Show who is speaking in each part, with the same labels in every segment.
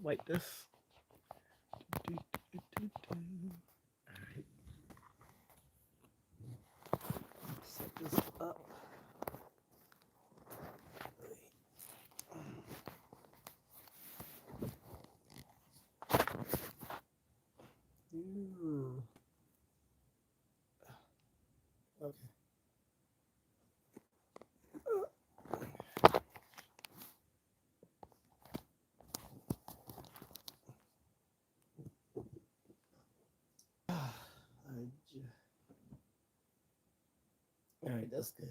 Speaker 1: Like this. Do, do, do, do. All right. Set this up. Ooh. Okay. All right, that's good.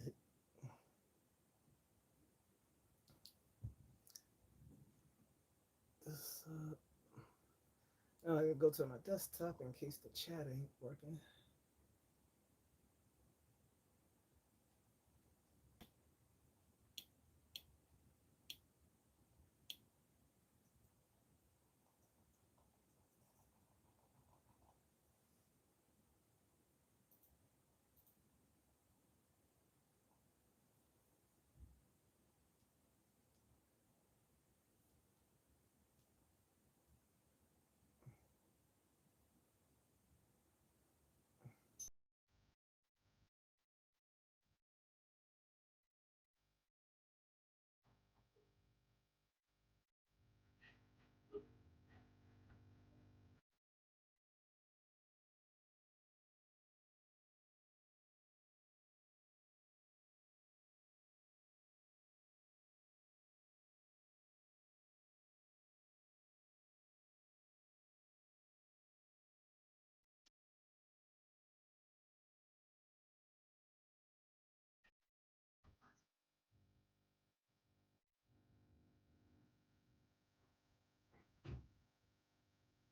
Speaker 1: This. Now I gotta go to my desktop in case the chat ain't working.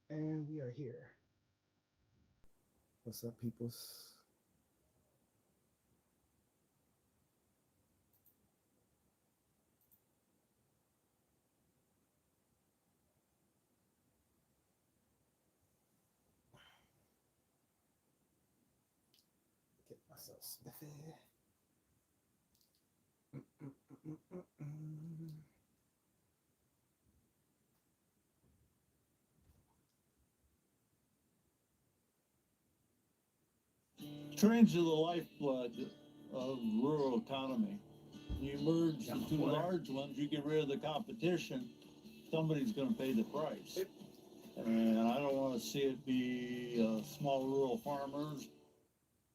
Speaker 1: And we are here. What's up, peoples? Get myself spiffy.
Speaker 2: Trains are the lifeblood of rural economy. You merge the two large ones, you get rid of the competition, somebody's going to pay the price. And I don't want to see it be small rural farmers.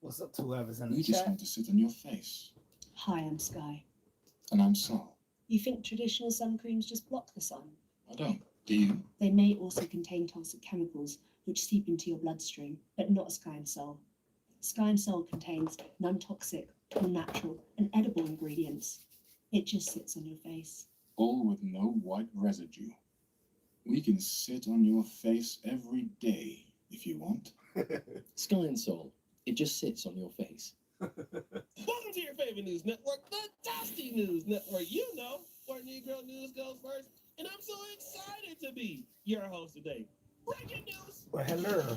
Speaker 1: What's up to whoever's in
Speaker 3: We
Speaker 1: the
Speaker 3: just
Speaker 1: chat?
Speaker 3: want to sit on your face.
Speaker 4: Hi, I'm Sky.
Speaker 3: And I'm Sol.
Speaker 4: You think traditional sun creams just block the sun?
Speaker 3: I don't. Do you?
Speaker 4: They may also contain toxic chemicals which seep into your bloodstream, but not Sky and Sol. Sky and Sol contains non-toxic, all-natural, and edible ingredients. It just sits on your face.
Speaker 3: All with no white residue. We can sit on your face every day if you want.
Speaker 5: Sky and Sol. It just sits on your face.
Speaker 6: Welcome to your favorite news network, the Dusty News Network. You know where Negro news goes first, and I'm so excited to be your host today. Breaking news.
Speaker 1: Well, hello.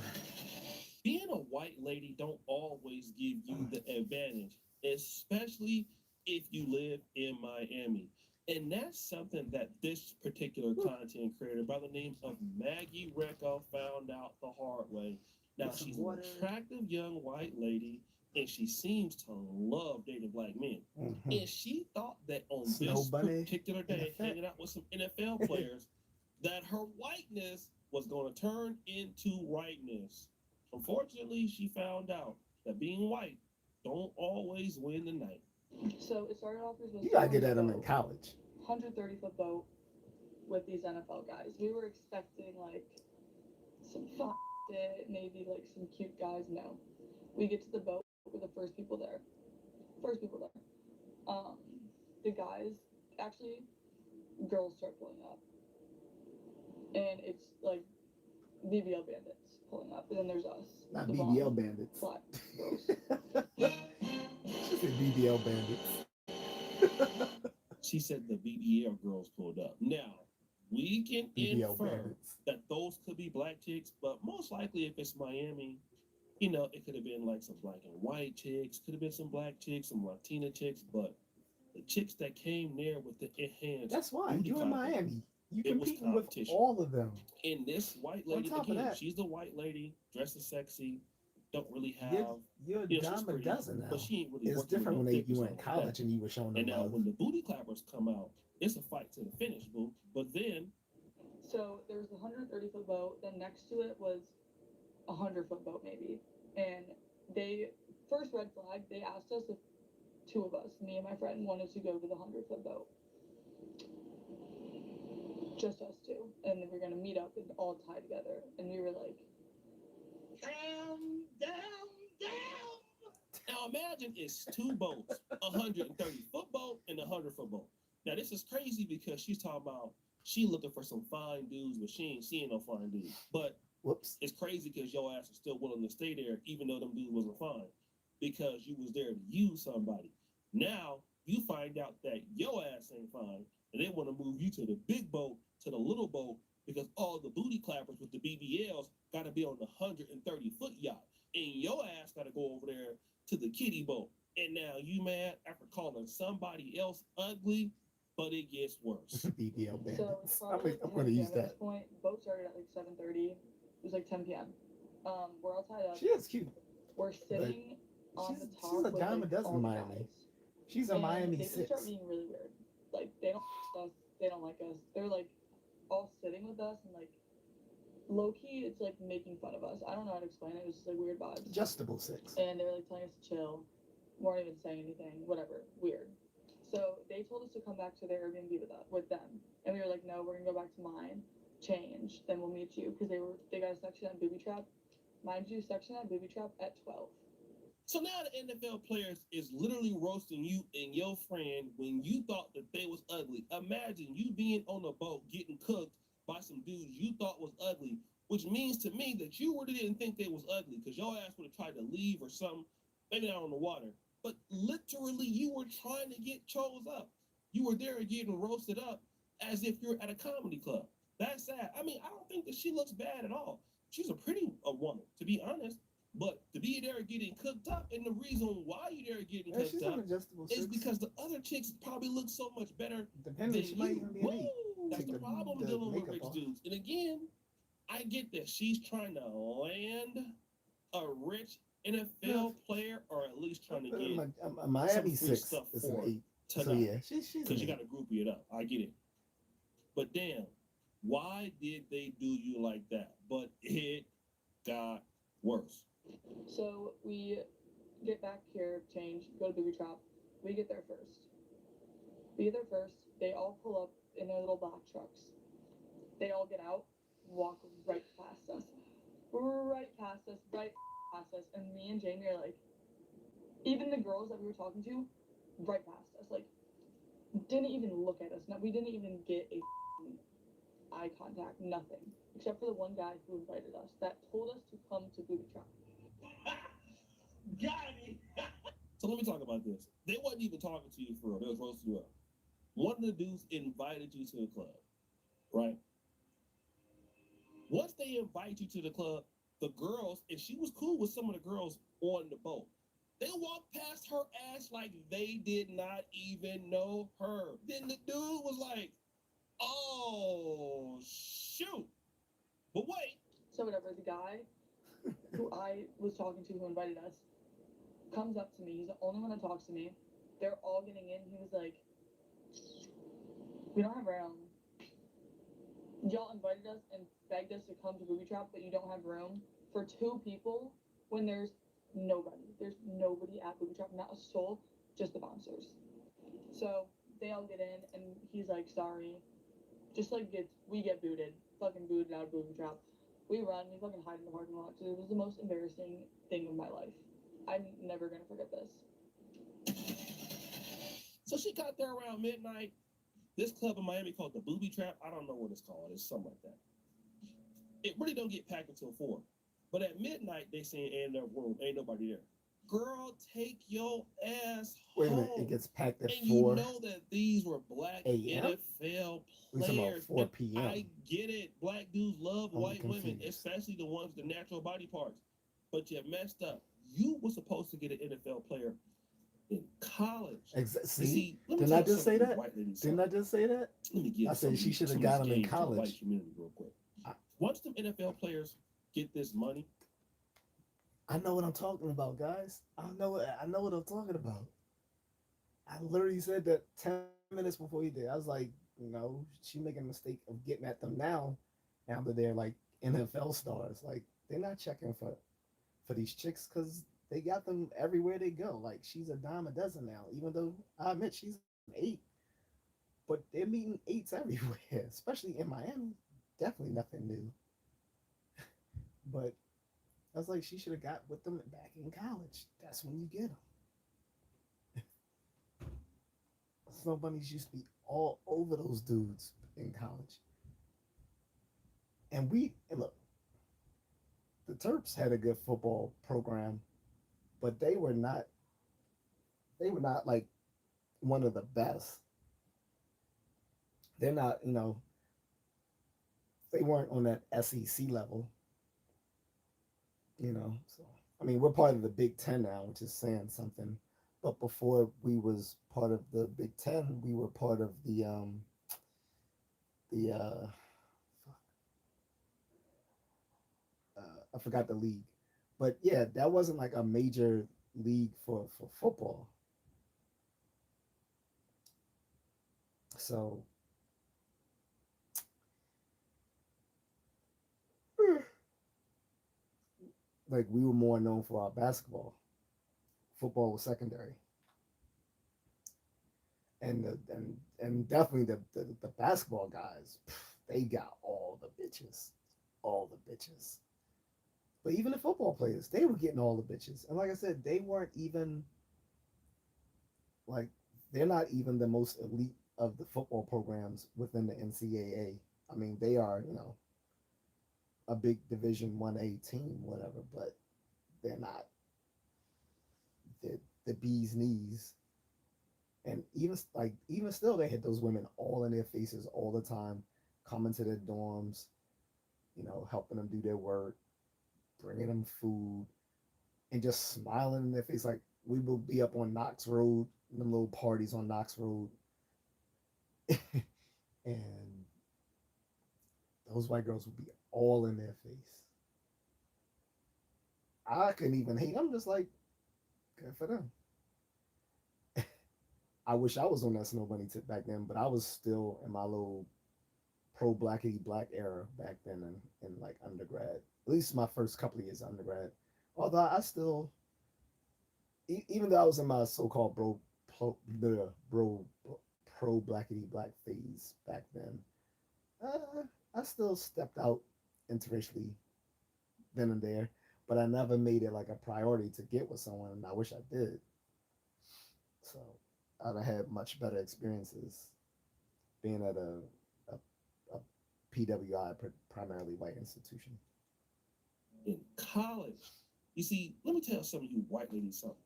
Speaker 6: Being a white lady don't always give you the advantage, especially if you live in Miami. And that's something that this particular content creator by the name of Maggie Recco found out the hard way. Now, she's an attractive young white lady, and she seems to love dating black men. And she thought that on this particular day, hanging out with some NFL players, that her whiteness was going to turn into rightness. Unfortunately, she found out that being white don't always win the night.
Speaker 7: So it started off as
Speaker 1: You gotta get at them in college.
Speaker 7: 130-foot boat with these NFL guys. We were expecting like some fun shit, maybe like some cute guys. No, we get to the boat. We're the first people there. The guys, actually, girls start pulling up, and it's like BBL bandits pulling up, and then there's us.
Speaker 1: Not BBL bandits.
Speaker 7: Black girls.
Speaker 1: She said BBL bandits.
Speaker 6: She said the BBL girls pulled up. Now, we can infer that those could be black chicks, but most likely if it's Miami, you know, it could have been like some black and white chicks, could have been some black chicks, some Latina chicks, but the chicks that came there with the enhanced.
Speaker 1: That's why you're in Miami. You
Speaker 6: It was
Speaker 1: competing with
Speaker 6: competition.
Speaker 1: all of them.
Speaker 6: And this white lady,
Speaker 1: top of
Speaker 6: again,
Speaker 1: that-
Speaker 6: she's the white lady, dresses sexy, don't really have,
Speaker 1: You're a
Speaker 6: you know, she's
Speaker 1: dime a
Speaker 6: pretty,
Speaker 1: dozen now.
Speaker 6: but she ain't really
Speaker 1: It's
Speaker 6: working with
Speaker 1: different
Speaker 6: no
Speaker 1: when
Speaker 6: dick or
Speaker 1: you went
Speaker 6: something
Speaker 1: in
Speaker 6: like
Speaker 1: college
Speaker 6: that.
Speaker 1: and you were showing them
Speaker 6: And now
Speaker 1: love.
Speaker 6: when the booty clappers come out, it's a fight to the finish, boo. But then,
Speaker 7: So there was a 130-foot boat. Then next to it was a 100-foot boat, maybe. And they first red flag. They asked us if two of us, me and my friend, wanted to go to the 100-foot boat. Just us two, and then we're gonna meet up and all tie together. And we were like,
Speaker 6: down. Now imagine it's two boats, a 130-foot boat and a 100-foot boat. Now this is crazy because she's talking about she looking for some fine dudes, but she ain't seeing no fine dudes. But
Speaker 1: Whoops.
Speaker 6: it's crazy because your ass is still willing to stay there, even though them dudes wasn't fine, because you was there to use somebody. Now you find out that your ass ain't fine, and they want to move you to the big boat, to the little boat, because all the booty clappers with the BBLs got to be on the 130-foot yacht, and your ass got to go over there to the kiddie boat. And now you mad after calling somebody else ugly, but it gets worse.
Speaker 1: BBL
Speaker 7: so it's
Speaker 1: bandits.
Speaker 7: probably like
Speaker 1: I'm
Speaker 7: 10
Speaker 1: going to use
Speaker 7: p.m. at
Speaker 1: that.
Speaker 7: this point. Boat started at like 7:30. It was like 10 p.m. We're all tied up.
Speaker 1: She is cute.
Speaker 7: We're sitting on the top.
Speaker 1: She's a
Speaker 7: with,
Speaker 1: dime
Speaker 7: like,
Speaker 1: a dozen
Speaker 7: all
Speaker 1: in
Speaker 7: the
Speaker 1: Miami.
Speaker 7: guys.
Speaker 1: She's a
Speaker 7: And
Speaker 1: Miami
Speaker 7: they just
Speaker 1: 6.
Speaker 7: start being really weird. Like they don't like us. They don't like us. They're like all sitting with us and like low key. It's like making fun of us. I don't know how to explain it. It was just like weird vibes.
Speaker 1: Adjustable 6.
Speaker 7: And they were like telling us to chill. Weren't even saying anything. Whatever. Weird. So they told us to come back to their Airbnb with them, and we were like, no, we're gonna go back to mine, change, then we'll meet you, because they got a section at Booby Trap. Mind you, section at Booby Trap at 12.
Speaker 6: So now the NFL players is literally roasting you and your friend when you thought that they was ugly. Imagine you being on a boat getting cooked by some dudes you thought was ugly, which means to me that you really didn't think they was ugly because your ass would have tried to leave or something, maybe not on the water. But literally you were trying to get chose up. You were there getting roasted up as if you're at a comedy club. That's sad. I mean, I don't think that she looks bad at all. She's a pretty woman, to be honest. But to be there getting cooked up, and the reason why you're there getting
Speaker 1: Yeah, she's
Speaker 6: cooked
Speaker 1: an
Speaker 6: up
Speaker 1: adjustable
Speaker 6: is
Speaker 1: 6.
Speaker 6: because the other chicks probably look so much better
Speaker 1: Depending,
Speaker 6: than
Speaker 1: she might
Speaker 6: you.
Speaker 1: even be an 8.
Speaker 6: Woo! That's
Speaker 1: Take
Speaker 6: the
Speaker 1: the
Speaker 6: problem dealing with
Speaker 1: makeup
Speaker 6: rich
Speaker 1: off.
Speaker 6: dudes. And again, I get that she's trying to land a rich NFL player, or at least trying to get
Speaker 1: A Miami
Speaker 6: some free
Speaker 1: 6
Speaker 6: stuff
Speaker 1: is an
Speaker 6: for
Speaker 1: 8. So
Speaker 6: tonight.
Speaker 1: yeah, she's
Speaker 6: Because you
Speaker 1: an
Speaker 6: got to groupie it up. I get it. But damn, why did they do you like that? But it got worse.
Speaker 7: So we get back here, change, go to Booby Trap. We get there first. They all pull up in their little black trucks. They all get out, walk right past us. Right past us. And me and Jamie are like, even the girls that we were talking to, right past us. Like, didn't even look at us. No, we didn't even get a eye contact, nothing. Except for the one guy who invited us that told us to come to Booby Trap.
Speaker 6: Got it. So let me talk about this. They wasn't even talking to you for real. They was roasting you up. One of the dudes invited you to the club, right? Once they invite you to the club, the girls, and she was cool with some of the girls on the boat, they walked past her ass like they did not even know her. Then the dude was like, oh, shoot. But wait.
Speaker 7: So whatever, the guy who I was talking to who invited us comes up to me. He's the only one that talks to me. They're all getting in. He was like, we don't have room. Y'all invited us and begged us to come to Booby Trap, but you don't have room for 2 people when there's nobody. There's nobody at Booby Trap, not a soul, just the bouncers. So they all get in and he's like, sorry. Just like we get booted. Fucking booted out of Booby Trap. We run, we fucking hide in the parking lot. So it was the most embarrassing thing of my life. I'm never gonna forget this.
Speaker 6: So she got there around midnight. This club in Miami called the Booby Trap. I don't know what it's called. It's something like that. It really don't get packed until 4. But at midnight, they saying ain't no room, ain't nobody there. Girl, take your ass
Speaker 1: Wait a
Speaker 6: home.
Speaker 1: minute, it gets packed at
Speaker 6: And
Speaker 1: 4
Speaker 6: you know that these were black
Speaker 1: a.m.?
Speaker 6: NFL
Speaker 1: We talking about
Speaker 6: players.
Speaker 1: 4
Speaker 6: And
Speaker 1: p.m.
Speaker 6: I get it. Black dudes love
Speaker 1: I'm
Speaker 6: white women,
Speaker 1: confused.
Speaker 6: especially the ones with the natural body parts. But you messed up. You were supposed to get an NFL player in college. You
Speaker 1: See,
Speaker 6: see, let me
Speaker 1: didn't I
Speaker 6: tell
Speaker 1: just
Speaker 6: some
Speaker 1: say
Speaker 6: of you
Speaker 1: that?
Speaker 6: white ladies
Speaker 1: Didn't
Speaker 6: something.
Speaker 1: I just say that?
Speaker 6: Let me give
Speaker 1: I
Speaker 6: some
Speaker 1: said
Speaker 6: of
Speaker 1: she
Speaker 6: you
Speaker 1: should have
Speaker 6: some
Speaker 1: got
Speaker 6: of
Speaker 1: him
Speaker 6: this
Speaker 1: in
Speaker 6: game to the white
Speaker 1: college.
Speaker 6: community real quick.
Speaker 1: I-
Speaker 6: Once them NFL players get this money,
Speaker 1: I know what I'm talking about, guys. I know what I'm talking about. I literally said that 10 minutes before he did. I was like, no, she making a mistake of getting at them now that they're like NFL stars. Like they're not checking for these chicks because they got them everywhere they go. Like she's a dime a dozen now. Even though I admit she's an eight, but they're meeting eights everywhere, especially in Miami. Definitely nothing new. But I was like, she should have got with them back in college. That's when you get them. Snow bunnies used to be all over those dudes in college. And look, the Terps had a good football program, but they were not like one of the best. They're not, they weren't on that SEC level, So I mean, we're part of the Big Ten now, which is saying something. But before we was part of the Big Ten, we were part of the I forgot the league, but yeah, that wasn't like a major league for football. So like we were more known for our basketball. Football was secondary, and definitely the basketball guys, they got all the bitches, all the bitches. But even the football players, they were getting all the bitches. And like I said, they weren't even like they're not even the most elite of the football programs within the NCAA. I mean, they are, a big Division 1A team, whatever, but they're not the bee's knees. And even still, they had those women all in their faces all the time, coming to their dorms, helping them do their work, bringing them food, and just smiling in their face. Like we will be up on Knox Road, them little parties on Knox Road, and those white girls would be all in their face. I couldn't even hate. I'm just like, good for them. I wish I was on that snow bunny tip back then, but I was still in my little pro blackity black era back then in like undergrad. At least my first couple of years of undergrad. Although I still, even though I was in my so-called bro pro blackity black phase back then, I still stepped out interracially then and there, but I never made it like a priority to get with someone, and I wish I did. So I'd have had much better experiences being at a PWI, primarily white institution.
Speaker 6: in college. You see, let me tell some of you white ladies something.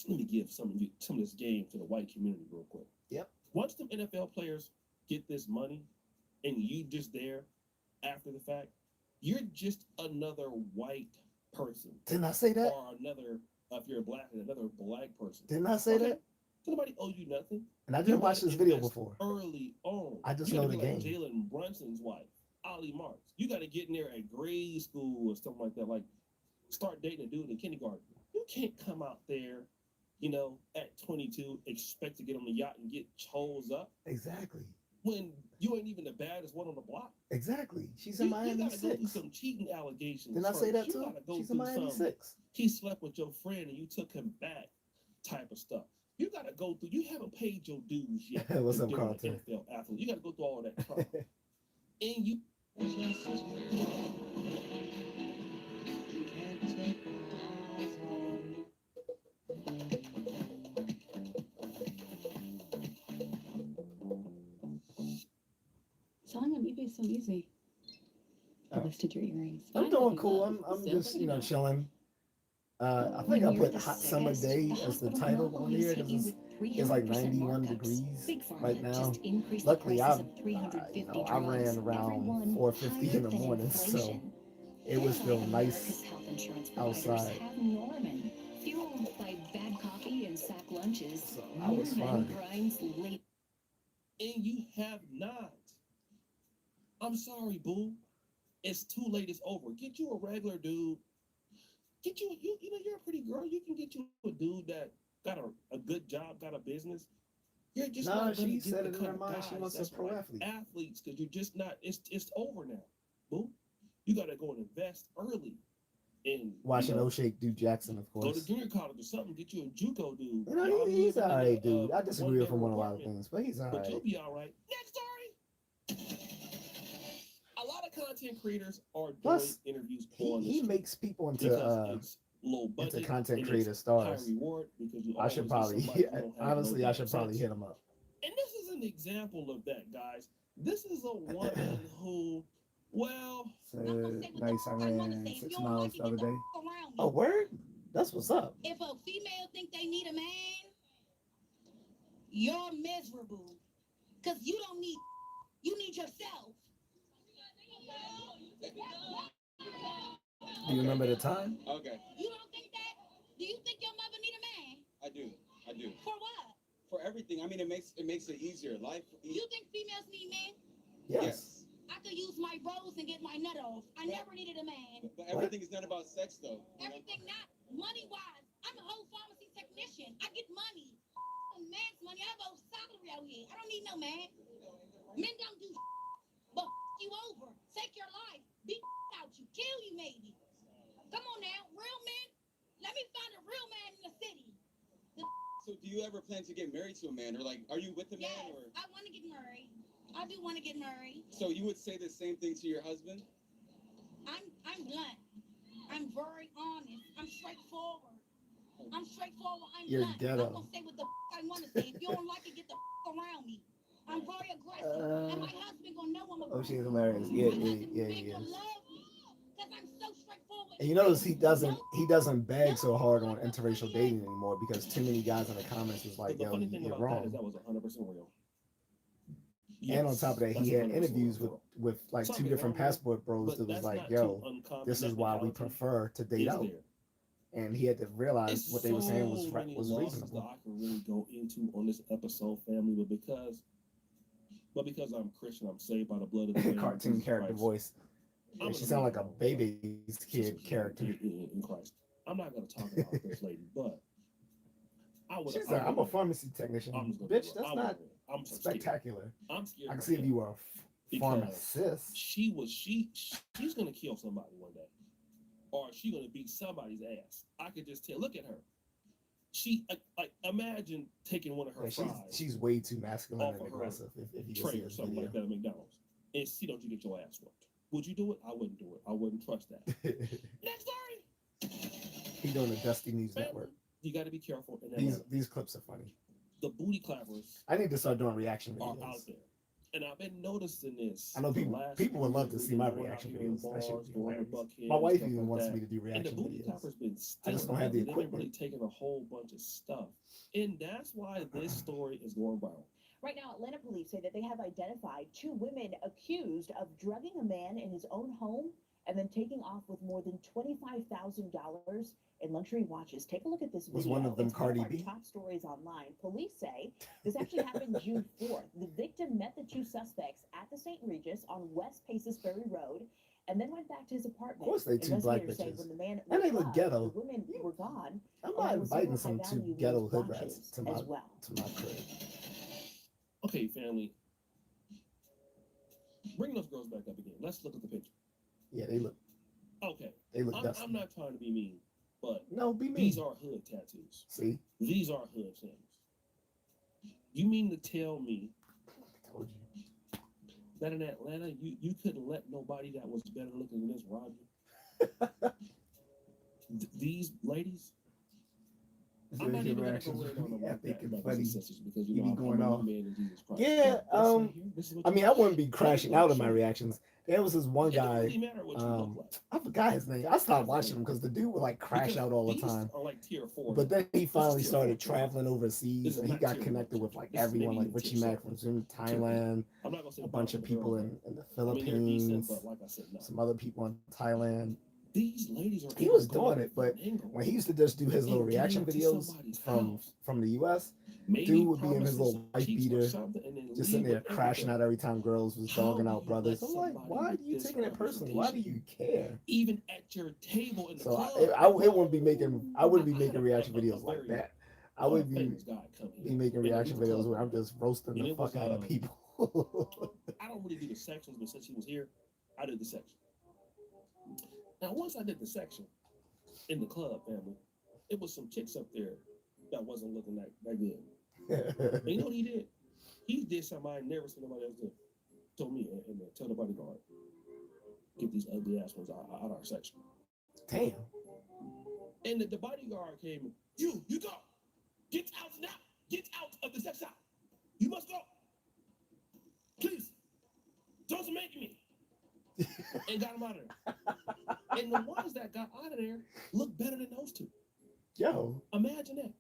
Speaker 6: Let me give some of this game to the white community real quick.
Speaker 1: Yep.
Speaker 6: Once them NFL players get this money and you just there after the fact, you're just another white person.
Speaker 1: Didn't I say that?
Speaker 6: Or another, if you're black, another black person.
Speaker 1: Didn't I say that?
Speaker 6: Nobody owe you nothing.
Speaker 1: And I didn't watch this video before.
Speaker 6: Early on.
Speaker 1: I just
Speaker 6: you
Speaker 1: know
Speaker 6: gotta
Speaker 1: the
Speaker 6: be
Speaker 1: game.
Speaker 6: like Jalen Brunson's wife, Ollie Marks. You got to get in there at grade school or something like that. Like start dating a dude in kindergarten. You can't come out there, at 22, expect to get on the yacht and get chose up
Speaker 1: Exactly.
Speaker 6: when you ain't even the baddest one on the block.
Speaker 1: Exactly. She's in
Speaker 6: You
Speaker 1: Miami
Speaker 6: gotta go through
Speaker 1: 6.
Speaker 6: some cheating allegations.
Speaker 1: Didn't I say that
Speaker 6: You
Speaker 1: too?
Speaker 6: gotta go
Speaker 1: She's in
Speaker 6: through
Speaker 1: Miami
Speaker 6: some
Speaker 1: 6.
Speaker 6: he slept with your friend and you took him back type of stuff. You gotta go through. You haven't paid your dues yet.
Speaker 1: What's up,
Speaker 6: You're
Speaker 1: Carlton?
Speaker 6: an NFL athlete. You gotta go through all of that trauma, and you.
Speaker 8: Sonya, you be so easy. I
Speaker 1: Oh.
Speaker 8: lifted your earrings.
Speaker 1: I'm doing cool. I'm just, chilling. I think I put Hot Summer Day as the title on here because it's like 91 degrees right now. Luckily, I ran around 4:50 in the morning, so it was still nice outside.
Speaker 4: Fueled by bad coffee and sack
Speaker 9: lunches.
Speaker 1: So I was fine.
Speaker 9: Grinds late.
Speaker 6: And you have not. I'm sorry, boo. It's too late. It's over. Get you a regular dude. Get you, you know, you're a pretty girl. You can get you a dude that got a good job, got a business. You're just
Speaker 1: Nah,
Speaker 6: not gonna
Speaker 1: she
Speaker 6: get
Speaker 1: said
Speaker 6: the
Speaker 1: it in
Speaker 6: kind
Speaker 1: her
Speaker 6: of
Speaker 1: mind. She
Speaker 6: guys
Speaker 1: wants a
Speaker 6: that's
Speaker 1: pro
Speaker 6: like
Speaker 1: athlete.
Speaker 6: athletes, because you're just not. It's over now, boo. You gotta go and invest early. And
Speaker 1: Watching O'Shake do Jackson, of
Speaker 6: go to
Speaker 1: course.
Speaker 6: junior college or something. Get you a JUCO dude.
Speaker 1: You know,
Speaker 6: Y'all
Speaker 1: he's
Speaker 6: live
Speaker 1: all
Speaker 6: in
Speaker 1: right, dude. I disagree with him on a
Speaker 6: one-bedroom
Speaker 1: lot of
Speaker 6: apartment,
Speaker 1: things, but he's all
Speaker 6: but you'll
Speaker 1: right.
Speaker 6: be all right. Next story. A lot of content creators are doing
Speaker 1: Plus,
Speaker 6: interviews
Speaker 1: He
Speaker 6: on the
Speaker 1: he
Speaker 6: street
Speaker 1: makes people into
Speaker 6: because it's low budget,
Speaker 1: content
Speaker 6: and
Speaker 1: creator
Speaker 6: it's
Speaker 1: stars.
Speaker 6: high reward because you
Speaker 1: I should
Speaker 6: always
Speaker 1: probably
Speaker 6: get somebody who don't have
Speaker 1: honestly
Speaker 6: no
Speaker 1: I
Speaker 6: damn
Speaker 1: should probably
Speaker 6: sense.
Speaker 1: hit him up.
Speaker 6: And this is an example of that, guys. This is a woman who, well,
Speaker 10: Said nice I ran 6 miles the other day.
Speaker 1: Oh, word? That's what's up.
Speaker 9: If a female think they need a man, you're miserable. Cause you don't need, you need yourself.
Speaker 1: Do you remember the time?
Speaker 11: Okay,
Speaker 9: You don't think that? Do you think your mother need a man?
Speaker 11: I do.
Speaker 9: For what?
Speaker 11: For everything. I mean, it makes it easier. Life.
Speaker 9: You think females need men?
Speaker 1: Yes.
Speaker 9: I could use my rose and get my nut off. I never needed a man.
Speaker 11: But everything is not about sex, though.
Speaker 9: Everything not money-wise. I'm a whole pharmacy technician. I get money. Man's money. I have a salary out here. I don't need no man. Men don't do but you over. Take your life. Beat out you. Kill you maybe. Come on now. Real men. Let me find a real man in the city.
Speaker 11: So, do you ever plan to get married to a man, or like, are you with a man,
Speaker 9: Yes,
Speaker 11: or?
Speaker 9: I want to get married. I do want to get married.
Speaker 11: So you would say the same thing to your husband?
Speaker 9: I'm blunt. I'm very honest. I'm straightforward. I'm straightforward. I'm
Speaker 1: You're
Speaker 9: blunt.
Speaker 1: ghetto.
Speaker 9: I'm gonna say what the I want to say. If you don't like it, get the around me. I'm very aggressive, and my husband gonna know I'm aggressive.
Speaker 1: Oh, she's hilarious.
Speaker 9: My
Speaker 1: Yeah,
Speaker 9: husband
Speaker 1: he
Speaker 9: gonna
Speaker 1: is.
Speaker 9: love me, 'cause I'm so straightforward.
Speaker 1: And you notice he doesn't bag so hard on interracial dating anymore because too many guys in the comments was like,
Speaker 6: the
Speaker 1: yo,
Speaker 6: funny thing
Speaker 1: you're
Speaker 6: about that is
Speaker 1: wrong.
Speaker 6: that was 100% real.
Speaker 1: And on top of that,
Speaker 6: Yes,
Speaker 1: he had
Speaker 6: that's 100%
Speaker 1: interviews
Speaker 6: real.
Speaker 1: with like two
Speaker 6: Something
Speaker 1: different
Speaker 6: wrong with it,
Speaker 1: passport bros
Speaker 6: but
Speaker 1: that was
Speaker 6: that's
Speaker 1: like,
Speaker 6: not
Speaker 1: yo,
Speaker 6: too uncommon.
Speaker 1: this
Speaker 6: That
Speaker 1: is why we
Speaker 6: mentality
Speaker 1: prefer to date
Speaker 6: is
Speaker 1: out.
Speaker 6: there.
Speaker 1: And he had to realize
Speaker 6: It's
Speaker 1: what they were saying was
Speaker 6: so many
Speaker 1: was
Speaker 6: losses
Speaker 1: reasonable.
Speaker 6: that I can really go into on this episode, family, but because I'm Christian, I'm saved by the blood of the Lamb,
Speaker 1: Cartoon
Speaker 6: Jesus
Speaker 1: character
Speaker 6: Christ.
Speaker 1: voice.
Speaker 6: I'm
Speaker 1: Yeah, she
Speaker 6: gonna
Speaker 1: sounded
Speaker 6: leave
Speaker 1: like a
Speaker 6: it alone,
Speaker 1: baby's
Speaker 6: but
Speaker 1: kid
Speaker 6: Sister
Speaker 1: character.
Speaker 6: in Christ. I'm not going to talk about this lady, but I would.
Speaker 1: She's like, I'm a pharmacy technician.
Speaker 6: I'm just gonna
Speaker 1: Bitch,
Speaker 6: do it.
Speaker 1: that's not
Speaker 6: I'm so scared.
Speaker 1: spectacular.
Speaker 6: I'm scared.
Speaker 1: I can
Speaker 6: of
Speaker 1: see if
Speaker 6: her
Speaker 1: you were a
Speaker 6: because
Speaker 1: pharmacist.
Speaker 6: she's gonna kill somebody one day, or she's gonna beat somebody's ass. I could just tell. Look at her. She like imagine taking one of her
Speaker 1: Yeah,
Speaker 6: fries
Speaker 1: she's way too masculine
Speaker 6: off
Speaker 1: and
Speaker 6: of her
Speaker 1: aggressive. If you can
Speaker 6: tray
Speaker 1: see
Speaker 6: or
Speaker 1: this
Speaker 6: something
Speaker 1: video.
Speaker 6: like that at McDonald's, and see, don't you get your ass whooped? Would you do it? I wouldn't do it. I wouldn't trust that. Next story.
Speaker 1: He doing the Dusty News
Speaker 6: Family,
Speaker 1: Network.
Speaker 6: you got to be careful. In that
Speaker 1: These clips are funny.
Speaker 6: the booty clappers
Speaker 1: I need to start doing reaction
Speaker 6: are
Speaker 1: videos.
Speaker 6: out there. And I've been noticing this.
Speaker 1: I know
Speaker 6: the
Speaker 1: people
Speaker 6: last
Speaker 1: would love
Speaker 6: few
Speaker 1: to
Speaker 6: years.
Speaker 1: see my
Speaker 6: We've been going out
Speaker 1: reaction
Speaker 6: here in
Speaker 1: videos. That shit
Speaker 6: bars,
Speaker 1: would be
Speaker 6: going to
Speaker 1: hilarious.
Speaker 6: Buckhead
Speaker 1: My
Speaker 6: and
Speaker 1: wife
Speaker 6: stuff
Speaker 1: even
Speaker 6: like
Speaker 1: wants
Speaker 6: that.
Speaker 1: me to do
Speaker 6: And the
Speaker 1: reaction
Speaker 6: booty
Speaker 1: videos.
Speaker 6: clappers been
Speaker 1: I just don't have the
Speaker 6: they've been really
Speaker 1: equipment.
Speaker 6: taking a whole bunch of stuff. And that's why this story is going viral.
Speaker 12: Right now, Atlanta police say that they have identified 2 women accused of drugging a man in his own home and then taking off with more than $25,000 in luxury watches. Take a look at this video.
Speaker 1: Was one of them
Speaker 12: It's
Speaker 1: Cardi
Speaker 12: one of
Speaker 1: B?
Speaker 12: our top stories online. Police say this actually happened June 4th. The victim met the 2 suspects at the St. Regis on West Paces Ferry Road and then went back to his apartment.
Speaker 1: Of course they two black
Speaker 12: Investigators say
Speaker 1: bitches.
Speaker 12: when the man
Speaker 1: And they
Speaker 12: woke
Speaker 1: look
Speaker 12: up,
Speaker 1: ghetto.
Speaker 12: The women were gone.
Speaker 1: I'm
Speaker 12: and
Speaker 1: not
Speaker 12: there was
Speaker 1: inviting
Speaker 12: several
Speaker 1: some two
Speaker 12: high-value
Speaker 1: ghetto
Speaker 12: used
Speaker 1: hood
Speaker 12: watches
Speaker 1: rats to my
Speaker 12: as well.
Speaker 1: crib.
Speaker 6: Okay, family. Bring those girls back up again. Let's look at the picture.
Speaker 1: Yeah, they look dusty.
Speaker 6: I'm not trying to be mean, but
Speaker 1: No, be mean.
Speaker 6: these are hood tattoos.
Speaker 1: See?
Speaker 6: These are hood things. You mean to tell me
Speaker 1: I told you.
Speaker 6: that in Atlanta you couldn't let nobody that was better looking than this rob you? These ladies,
Speaker 10: So
Speaker 6: I'm not
Speaker 10: his
Speaker 6: even gonna
Speaker 10: reactions
Speaker 6: go in on them
Speaker 10: are
Speaker 6: like that,
Speaker 1: epic and
Speaker 6: brothers
Speaker 1: funny.
Speaker 6: and sisters, because
Speaker 1: You
Speaker 6: you
Speaker 1: be
Speaker 6: know
Speaker 1: going
Speaker 6: I'm a
Speaker 1: off.
Speaker 6: man in Jesus Christ.
Speaker 1: Yeah,
Speaker 6: But this right here, this is what
Speaker 1: I
Speaker 6: you
Speaker 1: mean, I
Speaker 6: look
Speaker 1: wouldn't be
Speaker 6: like.
Speaker 1: crashing out in my reactions. There was this one
Speaker 6: It
Speaker 1: guy.
Speaker 6: don't really matter what you look like.
Speaker 1: I forgot his name. I stopped watching him because the dude would like crash
Speaker 6: Because
Speaker 1: out all the
Speaker 6: these
Speaker 1: time.
Speaker 6: are like tier 4.
Speaker 1: But then he
Speaker 6: is
Speaker 1: finally
Speaker 6: tier
Speaker 1: started
Speaker 6: 4.
Speaker 1: traveling
Speaker 6: This
Speaker 1: overseas,
Speaker 6: is
Speaker 1: and he
Speaker 6: not
Speaker 1: got
Speaker 6: tier
Speaker 1: connected
Speaker 6: 1.
Speaker 1: with like
Speaker 6: This is
Speaker 1: everyone,
Speaker 6: maybe
Speaker 1: like Richie
Speaker 6: tier
Speaker 1: Mack
Speaker 6: 7.
Speaker 1: from
Speaker 6: Tier 4.
Speaker 1: Thailand,
Speaker 6: I'm not gonna say
Speaker 1: a bunch of
Speaker 6: bottom,
Speaker 1: people
Speaker 6: but
Speaker 1: in the
Speaker 6: I mean, they're decent,
Speaker 1: Philippines,
Speaker 6: but like I said, no.
Speaker 1: some other people in Thailand.
Speaker 6: These ladies are
Speaker 1: He
Speaker 6: able
Speaker 1: was
Speaker 6: to go
Speaker 1: doing
Speaker 6: out
Speaker 1: it, but
Speaker 6: and
Speaker 1: when he used to just do his little
Speaker 6: and get
Speaker 1: reaction
Speaker 6: into
Speaker 1: videos
Speaker 6: somebody's
Speaker 1: from
Speaker 6: house,
Speaker 1: the US,
Speaker 6: maybe
Speaker 1: dude would be in his
Speaker 6: promise them
Speaker 1: little
Speaker 6: some
Speaker 1: wife
Speaker 6: cheeks or
Speaker 1: beater,
Speaker 6: something, and then
Speaker 1: just sitting
Speaker 6: leave
Speaker 1: there
Speaker 6: with
Speaker 1: crashing
Speaker 6: everything.
Speaker 1: out every time girls was
Speaker 6: How
Speaker 1: dogging
Speaker 6: do
Speaker 1: out
Speaker 6: you
Speaker 1: brothers.
Speaker 6: let
Speaker 1: I'm like,
Speaker 6: somebody
Speaker 1: why are
Speaker 6: with
Speaker 1: you
Speaker 6: this
Speaker 1: taking it personally? Why do
Speaker 6: reputation,
Speaker 1: you care?
Speaker 6: even at your table in the
Speaker 1: So
Speaker 6: club?
Speaker 1: I wouldn't be making I wouldn't be
Speaker 6: I had
Speaker 1: making reaction videos like
Speaker 6: very
Speaker 1: that. I would
Speaker 6: famous guy come
Speaker 1: be
Speaker 6: here,
Speaker 1: making
Speaker 6: and we
Speaker 1: reaction
Speaker 6: was
Speaker 1: videos
Speaker 6: clubbing,
Speaker 1: where I'm just roasting
Speaker 6: and
Speaker 1: the
Speaker 6: it was
Speaker 1: fuck out of people.
Speaker 6: I don't really do the sections, but since he was here, I did the section. Now, once I did the section in the club, family, it was some chicks up there that wasn't looking that good. And you know what he did? He did something I never seen nobody else do. Told me and tell the bodyguard, get these ugly ass ones out of our section.
Speaker 1: Damn.
Speaker 6: And the bodyguard came. You go. Get out now. Get out of the section. You must go. Please. Don't make me. And got him out of there. And the ones that got out of there look better than those two.
Speaker 1: Yo.
Speaker 6: Imagine that.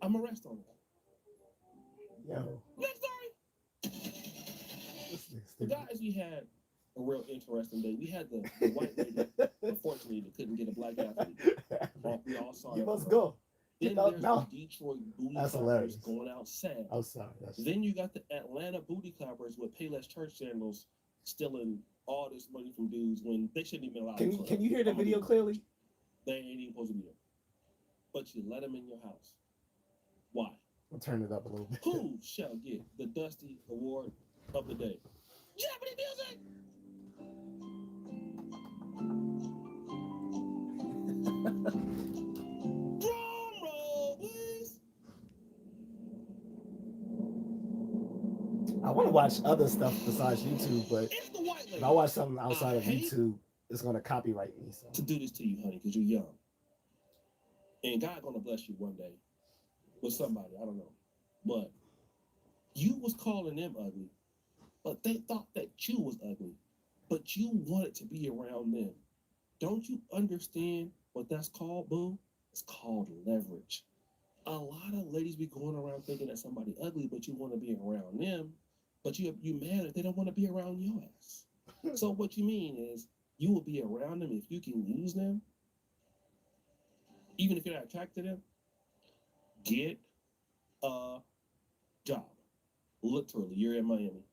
Speaker 6: I'm arrested on it.
Speaker 1: Yo.
Speaker 6: Next story. The guys, we had a real interesting day. We had the white lady, unfortunately, that couldn't get a black athlete. We all saw
Speaker 1: You
Speaker 6: it.
Speaker 1: must go.
Speaker 6: Then
Speaker 1: Get out
Speaker 6: there's
Speaker 1: now.
Speaker 6: the Detroit booty
Speaker 1: That's
Speaker 6: clappers
Speaker 1: hilarious.
Speaker 6: going out sad.
Speaker 1: Outside.
Speaker 6: Then you got the Atlanta booty clappers with Payless church sandals stealing all this money from dudes when they shouldn't even allow it.
Speaker 1: Can you hear the video clearly?
Speaker 6: They ain't even supposed to be there. But you let them in your house. Why?
Speaker 1: I'll turn it up a little bit.
Speaker 6: Who shall get the Dusty Award of the day? Jeopardy music! Drum roll, please!
Speaker 1: I want to watch other stuff besides YouTube, but
Speaker 6: It's the white lady.
Speaker 1: if I watch something outside
Speaker 6: I
Speaker 1: of
Speaker 6: hate
Speaker 1: YouTube, it's gonna copyright me. So.
Speaker 6: to do this to you, honey, because you're young. And God gonna bless you one day with somebody, I don't know. But you was calling them ugly, but they thought that you was ugly, but you wanted to be around them. Don't you understand what that's called, boo? It's called leverage. A lot of ladies be going around thinking that somebody ugly, but you want to be around them, but you mad if they don't want to be around your ass. So what you mean is you will be around them if you can use them, even if you're not attracted to them. Get a job. Literally, you're in Miami.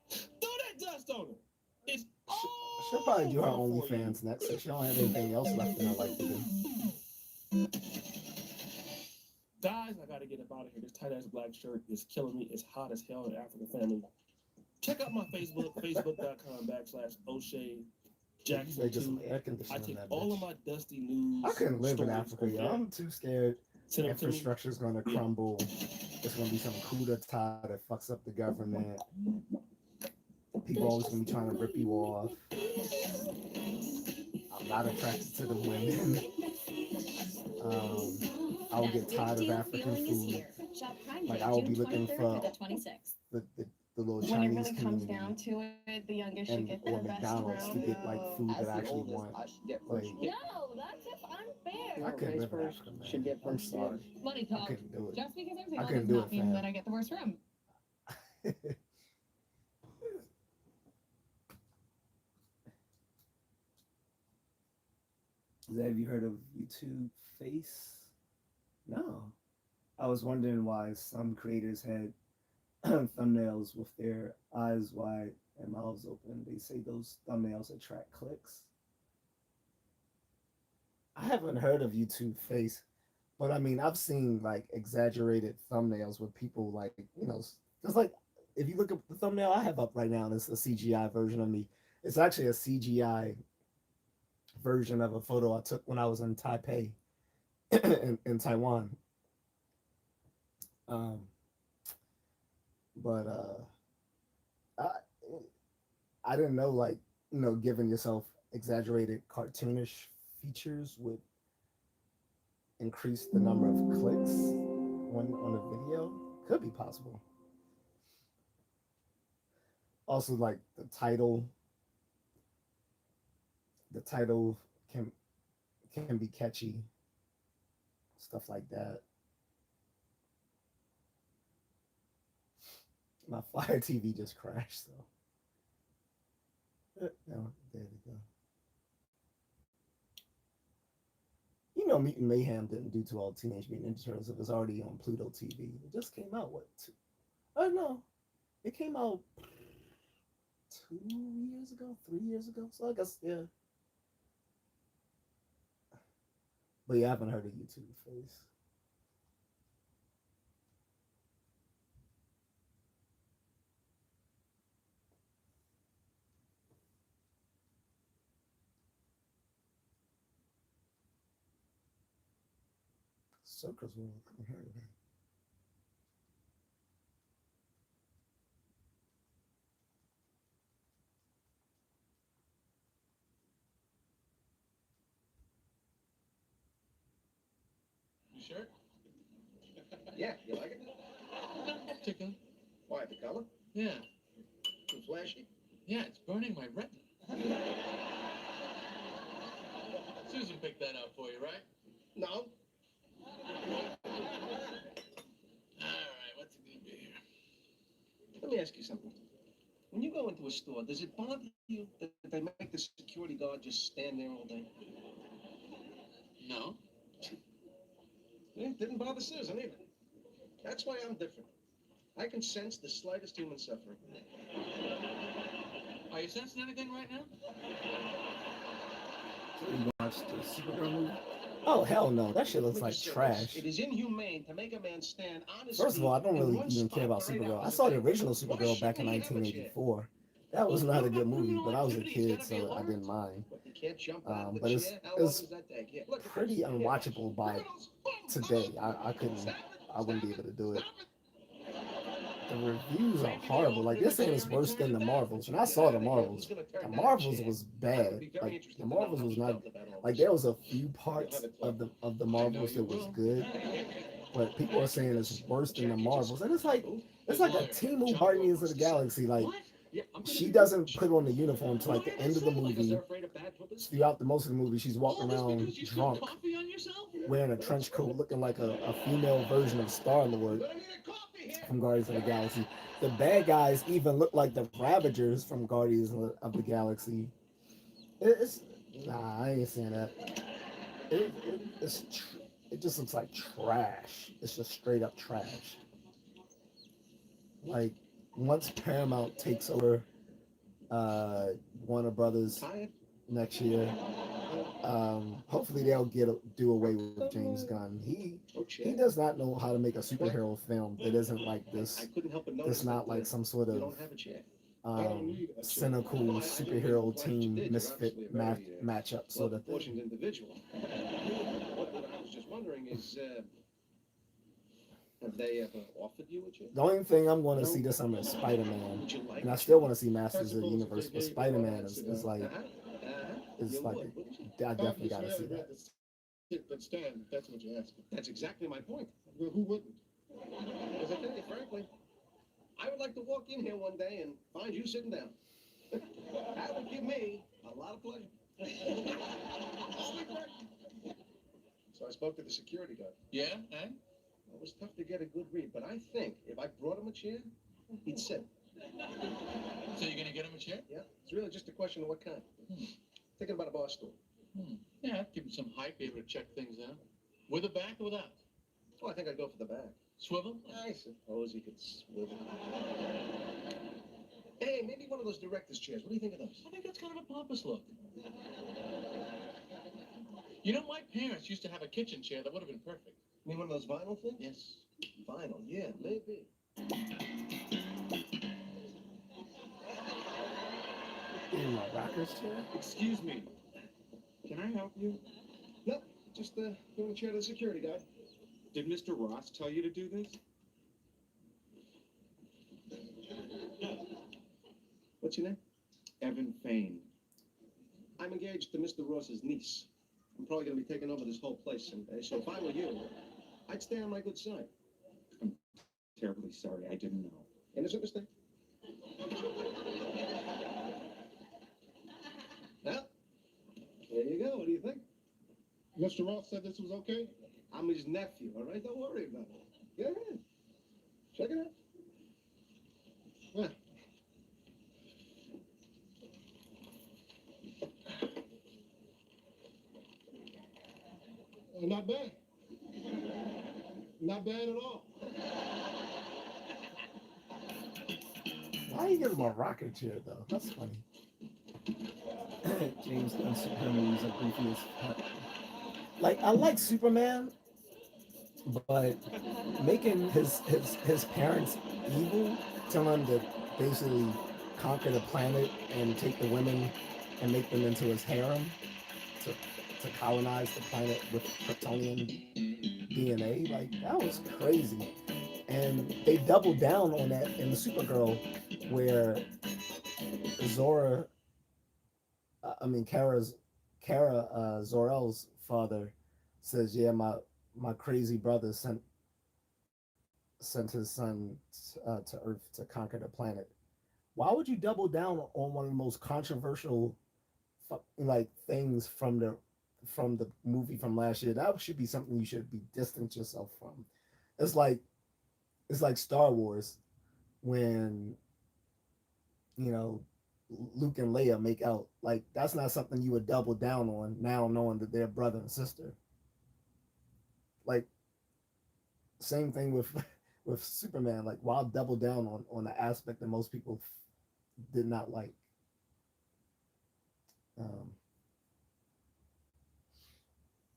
Speaker 6: Throw that dust on her. It's
Speaker 1: She'll probably do her
Speaker 6: over for you.
Speaker 1: OnlyFans next if she don't have anything else left in her life to do.
Speaker 6: Guys, I gotta get up out of here. This tight ass black shirt is killing me. It's hot as hell in African family. Check out my Facebook, facebook.com/O'Shea Jackson
Speaker 1: They get some
Speaker 6: 2.
Speaker 1: air
Speaker 6: I
Speaker 1: conditioning in
Speaker 6: take
Speaker 1: that
Speaker 6: all of
Speaker 1: bitch.
Speaker 6: my dusty news.
Speaker 1: I couldn't live in
Speaker 6: stories
Speaker 1: Africa,
Speaker 6: over
Speaker 1: yo.
Speaker 6: there.
Speaker 1: I'm too scared.
Speaker 6: Send them to me.
Speaker 1: Infrastructure's gonna crumble. There's gonna be some coup d'etat that fucks up the government. People always gonna be trying to rip you off. I'm not attracted to the women. I will get tired of African food. Like I will be looking for the little
Speaker 13: When it
Speaker 1: Chinese
Speaker 13: really comes
Speaker 1: community
Speaker 13: down to it, the youngest should
Speaker 1: and
Speaker 13: get
Speaker 1: or
Speaker 13: the best
Speaker 1: McDonald's to
Speaker 13: round.
Speaker 1: get like food that I actually want. Like,
Speaker 13: No, that's just unfair.
Speaker 1: I couldn't live in Africa, man.
Speaker 11: should get
Speaker 1: I'm
Speaker 11: first
Speaker 1: sorry.
Speaker 13: Money
Speaker 1: I
Speaker 13: talk.
Speaker 1: couldn't do it.
Speaker 13: Just because I'm
Speaker 1: I
Speaker 13: single
Speaker 1: couldn't
Speaker 13: does
Speaker 1: do
Speaker 13: not
Speaker 1: it,
Speaker 13: mean
Speaker 1: fam.
Speaker 13: that I get the worst room.
Speaker 10: Have you heard of YouTube Face? No. I was wondering why some creators had thumbnails with their eyes wide and mouths open. They say those thumbnails attract clicks.
Speaker 1: I haven't heard of YouTube Face, but I mean, I've seen like exaggerated thumbnails with people like, it's like if you look at the thumbnail I have up right now, it's a CGI version of me. It's actually a CGI version of a photo I took when I was in Taipei, in Taiwan. But I didn't know, like, giving yourself exaggerated cartoonish features would increase the number of clicks on a video. Could be possible. Also, like the title can be catchy, stuff like that. My Fire TV just crashed, so No, there we go. You know, Mutant Mayhem didn't do too well. Teenage Mutant Ninja Turtles. It was already on Pluto TV. It just came out what? Oh no, it came out 2 years ago, 3 years ago. So I guess yeah. But yeah, I haven't heard of YouTube Face. Circus World. I haven't heard of that.
Speaker 5: You sure? Yeah, you like it? Chicken. Why, the color? Yeah. Too flashy? Yeah, it's burning my retina. Susan picked that out for you, right? No. All right, what's it gonna be here? Let me ask you something. When you go into a store, does it bother you that they make the security guard just stand there all day? No. It didn't bother Susan either. That's why I'm different. I can sense the slightest human suffering. Are you sensing anything right now?
Speaker 1: You watched the Supergirl movie? Oh hell no, that shit looks like trash.
Speaker 5: It is inhumane to make a man stand on his
Speaker 1: First of all, I don't
Speaker 5: feet in
Speaker 1: really
Speaker 5: one
Speaker 1: even care
Speaker 5: spot
Speaker 1: about
Speaker 5: for 8
Speaker 1: Supergirl. I
Speaker 5: hours a
Speaker 1: saw the
Speaker 5: day.
Speaker 1: original
Speaker 5: Why
Speaker 1: Supergirl back in
Speaker 5: shouldn't he have a chair?
Speaker 1: 1984. That was not a good movie,
Speaker 5: criminal
Speaker 1: but I was a
Speaker 5: activity?
Speaker 1: kid,
Speaker 5: It's gotta be
Speaker 1: so I didn't
Speaker 5: alarmed.
Speaker 1: mind.
Speaker 5: But you can't jump out of the
Speaker 1: But
Speaker 5: chair? How long
Speaker 1: it's
Speaker 5: does that take? Here, look at
Speaker 1: pretty
Speaker 5: this. Here, watch.
Speaker 1: unwatchable by today. I couldn't, I wouldn't be able to do it. The reviews are horrible. Like they're saying it's worse than the Marvels. When I saw the Marvels was bad. Like the Marvels was not like there was a few parts of the Marvels that was good, but people are saying it's worse than the Marvels, and it's like a Team Guardians of the Galaxy. Like she doesn't put on the uniform until like the end of the movie. Throughout the most of the movie, she's walking around drunk, wearing a trench coat, looking like a female version of Star Lord from Guardians of the Galaxy. The bad guys even look like the Ravagers from Guardians of the Galaxy. It's nah, I ain't saying that. It, it it's it just looks like trash. It's just straight up trash. Like once Paramount takes over Warner Brothers next year, hopefully they'll do away with James Gunn. He does not know how to make a superhero film that isn't like this. It's not like some sort of cynical superhero team misfit matchup sort of thing.
Speaker 5: What I was just wondering is, have they ever offered you a chair?
Speaker 1: The only thing I'm going to see this summer is Spider-Man, and I still want to see Masters of the Universe, but Spider-Man is like, I definitely got to see that.
Speaker 5: But Stan, that's what you're asking. That's exactly my point. Well, who wouldn't? Because I tell you frankly, I would like to walk in here one day and find you sitting down. That would give me a lot of pleasure. So I spoke to the security guard. Yeah, and? It was tough to get a good read, but I think if I brought him a chair, he'd sit. So you're gonna get him a chair? Yeah, it's really just a question of what kind. Thinking about a bar stool. Yeah, give him some height, be able to check things out. With a back or without? Oh, I think I'd go for the back. Swivel? I suppose he could swivel. Hey, maybe one of those director's chairs. What do you think of those? I think that's kind of a pompous look. You know, my parents used to have a kitchen chair that would have been perfect. You mean one of those vinyl things? Yes. Vinyl, yeah, maybe.
Speaker 1: In my rocker's chair?
Speaker 5: Excuse me. Can I help you? Nope. Just giving a chair to the security guy. Did Mr. Ross tell you to do this? What's your name? Evan Fain. I'm engaged to Mr. Ross's niece. I'm probably going to be taking over this whole place someday, so if I were you, I'd stay on my good side. I'm terribly sorry. I didn't know. Innocent mistake. Well, there you go. What do you think? Mr. Ross said this was okay? I'm his nephew, all right? Don't worry about it. Go ahead. Check it out. Yeah. Not bad. Not bad at all.
Speaker 1: Why you give him a rocket chair though? That's funny.
Speaker 10: James Gunn Superman movies are goofy as fuck.
Speaker 1: Like I like Superman, but making his parents evil, telling him to basically conquer the planet and take the women and make them into his harem to colonize the planet with Kryptonian DNA, like that was crazy. And they doubled down on that in the Supergirl, where Zora, Kara Zor-El's father says, "Yeah, my crazy brother sent his son to Earth to conquer the planet." Why would you double down on one of the most controversial like things from the movie from last year? That should be something you should be distance yourself from. It's like it's like Star Wars when you know Luke and Leia make out. Like that's not something you would double down on now, knowing that they're brother and sister. Like same thing with with Superman. Like why double down on the aspect that most people did not like. Um,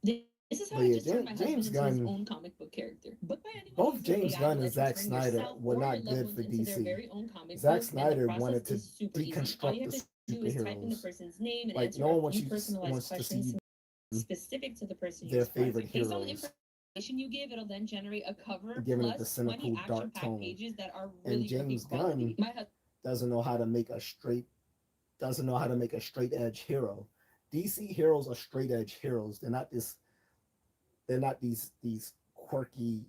Speaker 14: This is how
Speaker 1: but
Speaker 14: I
Speaker 1: yeah,
Speaker 14: just turned my husband
Speaker 1: James
Speaker 14: into his
Speaker 1: Gunn,
Speaker 14: own comic book character. Book by anyone
Speaker 1: both
Speaker 14: uses
Speaker 1: James
Speaker 14: AI
Speaker 1: Gunn
Speaker 14: to
Speaker 1: and
Speaker 14: let you
Speaker 1: Zack
Speaker 14: turn
Speaker 1: Snyder
Speaker 14: yourself
Speaker 1: were
Speaker 14: or your
Speaker 1: not
Speaker 14: loved
Speaker 1: good
Speaker 14: ones
Speaker 1: for
Speaker 14: into their
Speaker 1: DC.
Speaker 14: very own comic
Speaker 1: Zack
Speaker 14: book, and the
Speaker 1: Snyder
Speaker 14: process
Speaker 1: wanted to
Speaker 14: is super easy. All
Speaker 1: deconstruct
Speaker 14: you have
Speaker 1: the
Speaker 14: to do is type in the
Speaker 1: superheroes.
Speaker 14: person's name and
Speaker 1: Like
Speaker 14: answer
Speaker 1: no one
Speaker 14: a
Speaker 1: wants
Speaker 14: few
Speaker 1: you
Speaker 14: personalized
Speaker 1: wants to
Speaker 14: questions
Speaker 1: see
Speaker 14: specific to the person
Speaker 1: their
Speaker 14: you're
Speaker 1: favorite
Speaker 14: describing. Based on the
Speaker 1: heroes
Speaker 14: information you give, it'll then generate a cover
Speaker 1: giving it the
Speaker 14: plus 20
Speaker 1: cynical dark
Speaker 14: action-packed
Speaker 1: tone.
Speaker 14: pages that are
Speaker 1: And
Speaker 14: really cookie
Speaker 1: James
Speaker 14: quality.
Speaker 1: Gunn doesn't know how to make a straight edge hero. DC heroes are straight edge heroes. They're not these quirky,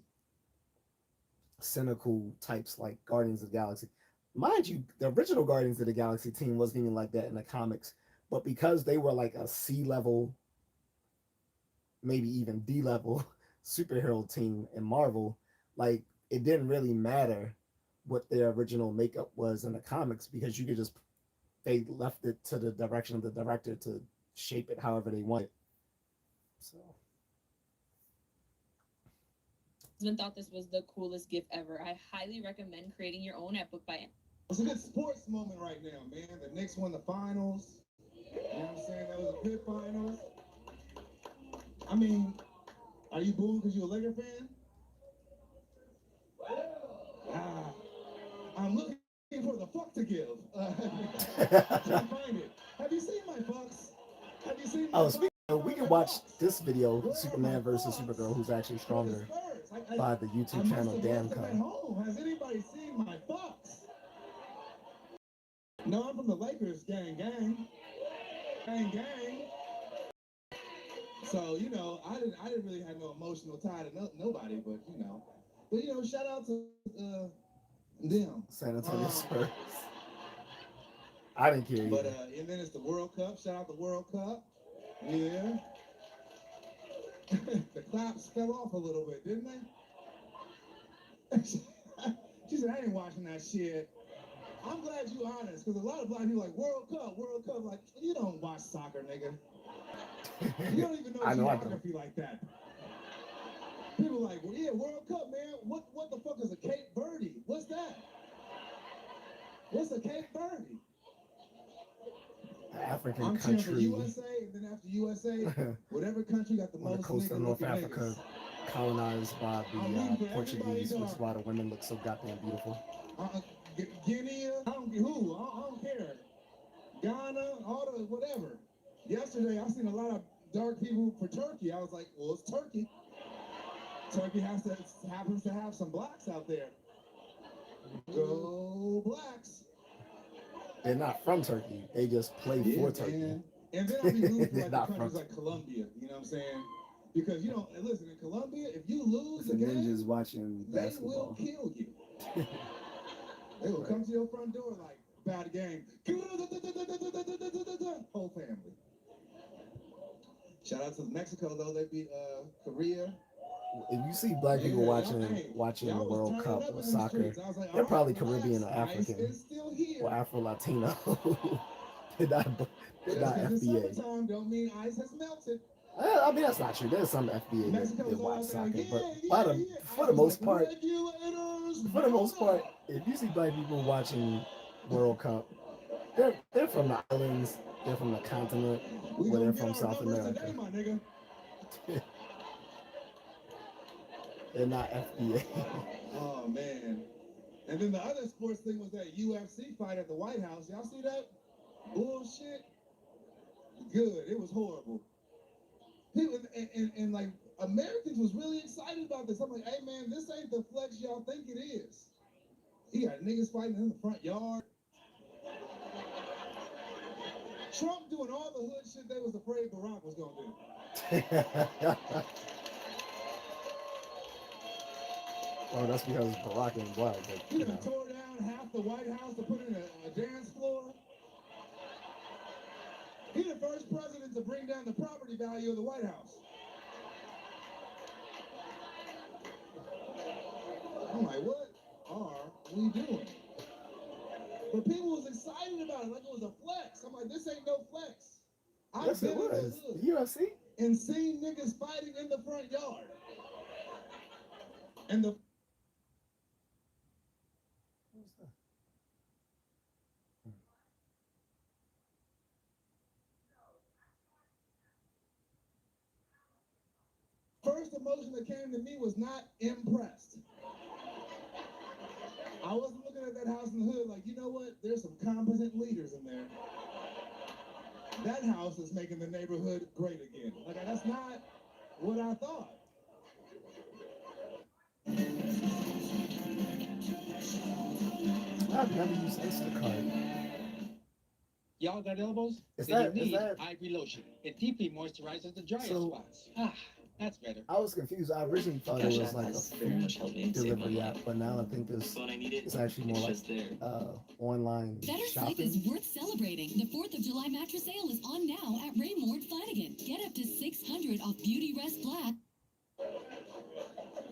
Speaker 1: cynical types like Guardians of the Galaxy. Mind you, the original Guardians of the Galaxy team wasn't even like that in the comics. But because they were like a C level, maybe even D level superhero team in Marvel, like it didn't really matter what their original makeup was in the comics because you could just they left it to the direction of the director to shape it however they wanted. So
Speaker 14: husband thought this was the coolest gift ever. I highly recommend creating your own at Book by.
Speaker 5: It's a good sports moment right now, man. The Knicks won the finals. You know what I'm saying? That was a good finals. I mean, are you booing because you're a Laker fan? I'm looking for the fuck to give. Can't find it. Have you seen my fucks? Have you seen my
Speaker 1: speaking of, we can watch this video, Superman versus Supergirl, who's actually stronger, by the YouTube channel Dan Co.
Speaker 5: Has anybody seen my fucks? No, I'm from the Lakers, gang. So, you know, I didn't really have no emotional tie to nobody, but you know, shout out to them.
Speaker 1: San Antonio Spurs. I didn't care either.
Speaker 5: But and then it's the World Cup. Shout out the World Cup. Yeah. The claps fell off a little bit, didn't they? She said, I ain't watching that shit. I'm glad you honest, because a lot of black people like World Cup, like, you don't watch soccer, nigga. You don't even know geography like that. People like, well, yeah, World Cup, man. What the fuck is a Cape Verde? What's that? What's a Cape Verde?
Speaker 1: African
Speaker 5: I'm
Speaker 1: country.
Speaker 5: cheering for USA, and then after USA, whatever country got the
Speaker 1: on
Speaker 5: most
Speaker 1: the coast of North Africa,
Speaker 5: niggas.
Speaker 1: colonized by the Portuguese, which is why the women look so goddamn beautiful.
Speaker 5: Guinea, I don't care. Ghana, all the whatever. Yesterday, I seen a lot of dark people for Turkey. I was like, well, it's Turkey. Turkey happens to have some blacks out there. Go blacks.
Speaker 1: They're not from Turkey. They just play for Turkey.
Speaker 5: Man. And then I'll be rooting for like countries like Colombia. You know what I'm saying? Because listen, in Colombia, if you lose the game,
Speaker 10: ninjas watching basketball,
Speaker 5: they will kill you. They will come to your front door like, bad game. Whole family. Shout out to Mexico though. They beat Korea.
Speaker 1: If you see black people watching the World Cup or soccer, they're probably Caribbean or African or Afro-Latino. They're not FBA.
Speaker 5: Summertime don't mean ice has melted.
Speaker 1: I mean, that's not true. There's some FBA that watch soccer, but for the most part, for the most part, if you see black people watching World Cup, they're from the islands, they're from the continent, where they're from South America. They're not FBA.
Speaker 5: Oh man. And then the other sports thing was that UFC fight at the White House. Y'all see that? Bullshit. Good. It was horrible. People and like Americans was really excited about this. I'm like, hey man, this ain't the flex y'all think it is. He got niggas fighting in the front yard. Trump doing all the hood shit they was afraid Barack was gonna do.
Speaker 1: Well, that's because Barack ain't black. But,
Speaker 5: he done tore down half the White House to put in a dance floor. He the first president to bring down the property value of the White House. I'm like, what are we doing? But people was excited about it like it was a flex. I'm like, this ain't no flex. I've been in the hood
Speaker 1: UFC
Speaker 5: and seen niggas fighting in the front yard. And the first emotion that came to me was not impressed. I wasn't looking at that house in the hood like, you know what? There's some competent leaders in there. That house is making the neighborhood great again. Like, that's not what I thought.
Speaker 1: I've never used Instacart.
Speaker 15: Y'all got elbows?
Speaker 1: Is
Speaker 15: Then
Speaker 1: that-
Speaker 15: you
Speaker 1: is
Speaker 15: need
Speaker 1: that-
Speaker 15: Ivory lotion. It deeply moisturizes the driest spots. That's better.
Speaker 1: I was confused. I originally thought it was like a food delivery app, but now I think it's actually more like online
Speaker 16: Better sleep
Speaker 1: shopping.
Speaker 16: is worth celebrating. The 4th of July mattress sale is on now at Raymore Flanagan. Get up to $600 off Beauty Rest Black.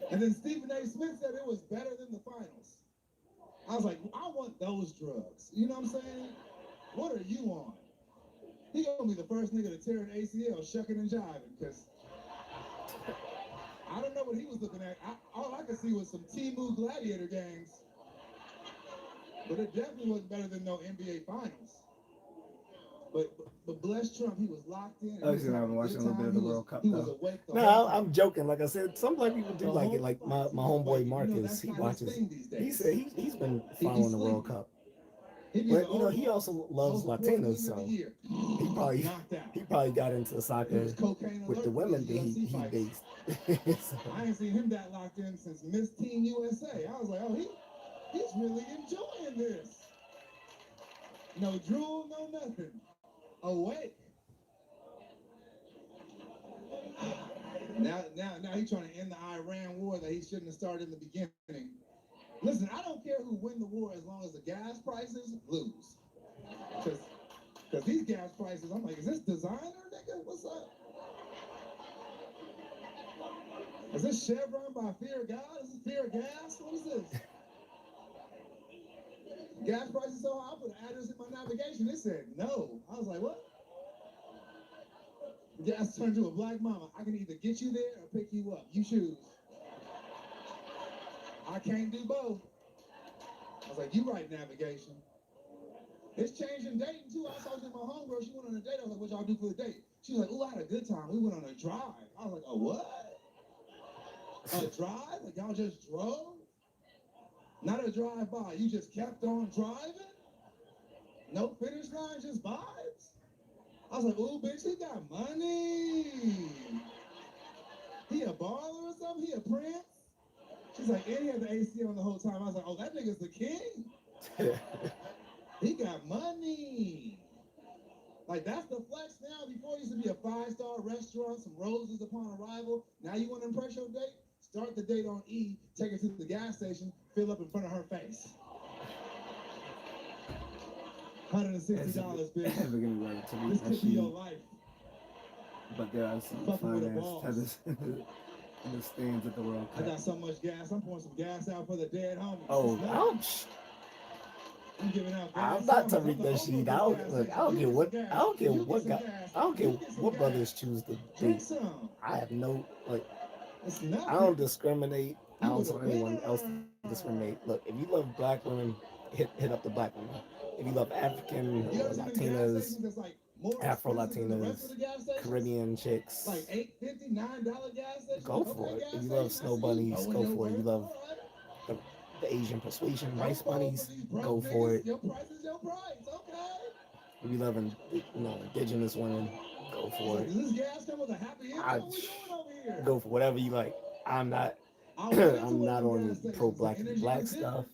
Speaker 5: And then Stephen A. Smith said it was better than the finals. I was like, I want those drugs. You know what I'm saying? What are you on? He gonna be the first nigga to tear an ACL shucking and jiving, because I don't know what he was looking at. All I could see was some Temu Gladiator games. But it definitely wasn't better than no NBA finals. But bless Trump, he was locked in.
Speaker 10: I was watching a little bit of the World Cup.
Speaker 5: He was awake the
Speaker 1: No,
Speaker 5: whole time.
Speaker 1: I'm joking. Like I said, some black people do like it. Like my homeboy Marcus, he watches. He said he's been following the World Cup. But you know, he also loves Latinas, so he probably got into soccer with the women that he dates. So,
Speaker 5: I ain't seen him that locked in since Miss Teen USA. I was like, oh, he's really enjoying this. No drool, no nothing. Awake. Now he's trying to end the Iran war that he shouldn't have started in the beginning. Listen, I don't care who win the war as long as the gas prices lose. Because these gas prices, I'm like, is this designer, nigga? What's up? Is this Chevron by Fear of God? Is this Fear of Gas? What is this? Gas prices so high, I put an address in my navigation. It said no. I was like, what? Gas turned to a black mama. I can either get you there or pick you up. You choose. I can't do both. I was like, you right, navigation. It's changing dating too. I was talking to my homegirl. She went on a date. I was like, what y'all do for the date? She was like, oh, I had a good time. We went on a drive. I was like, a what? A drive? Like y'all just drove? Not a drive-by. You just kept on driving? No finish line, just vibes? I was like, ooh, bitch, he got money. He a baller or something? He a prince? She's like, and he had the AC on the whole time. I was like, oh, that nigga's the king. He got money. Like, that's the flex now. Before it used to be a 5-star restaurant, some roses upon arrival. Now you want to impress your date? Start the date on E, take her to the gas station, fill up in front of her face. $160, bitch. This could be your life.
Speaker 10: But there are some fine-ass tethers in the stands at the World Cup.
Speaker 5: I got so much gas. I'm pouring some gas out for the dead homies.
Speaker 1: Oh, ouch. I'm not telling that shit. I don't look. I don't care what. I don't care what guy. I don't care what brothers choose to date. I have no like. I don't discriminate. I don't tell anyone else to discriminate. Look, if you love black women, hit up the black women. If you love African or Latinas, Afro Latinas, Caribbean chicks, go for it. If you love snow bunnies, go for it. You love the, the Asian persuasion, rice bunnies, go for it. If you love indigenous women, go for it. I go for whatever you like. I'm not I'm not on pro black and black stuff,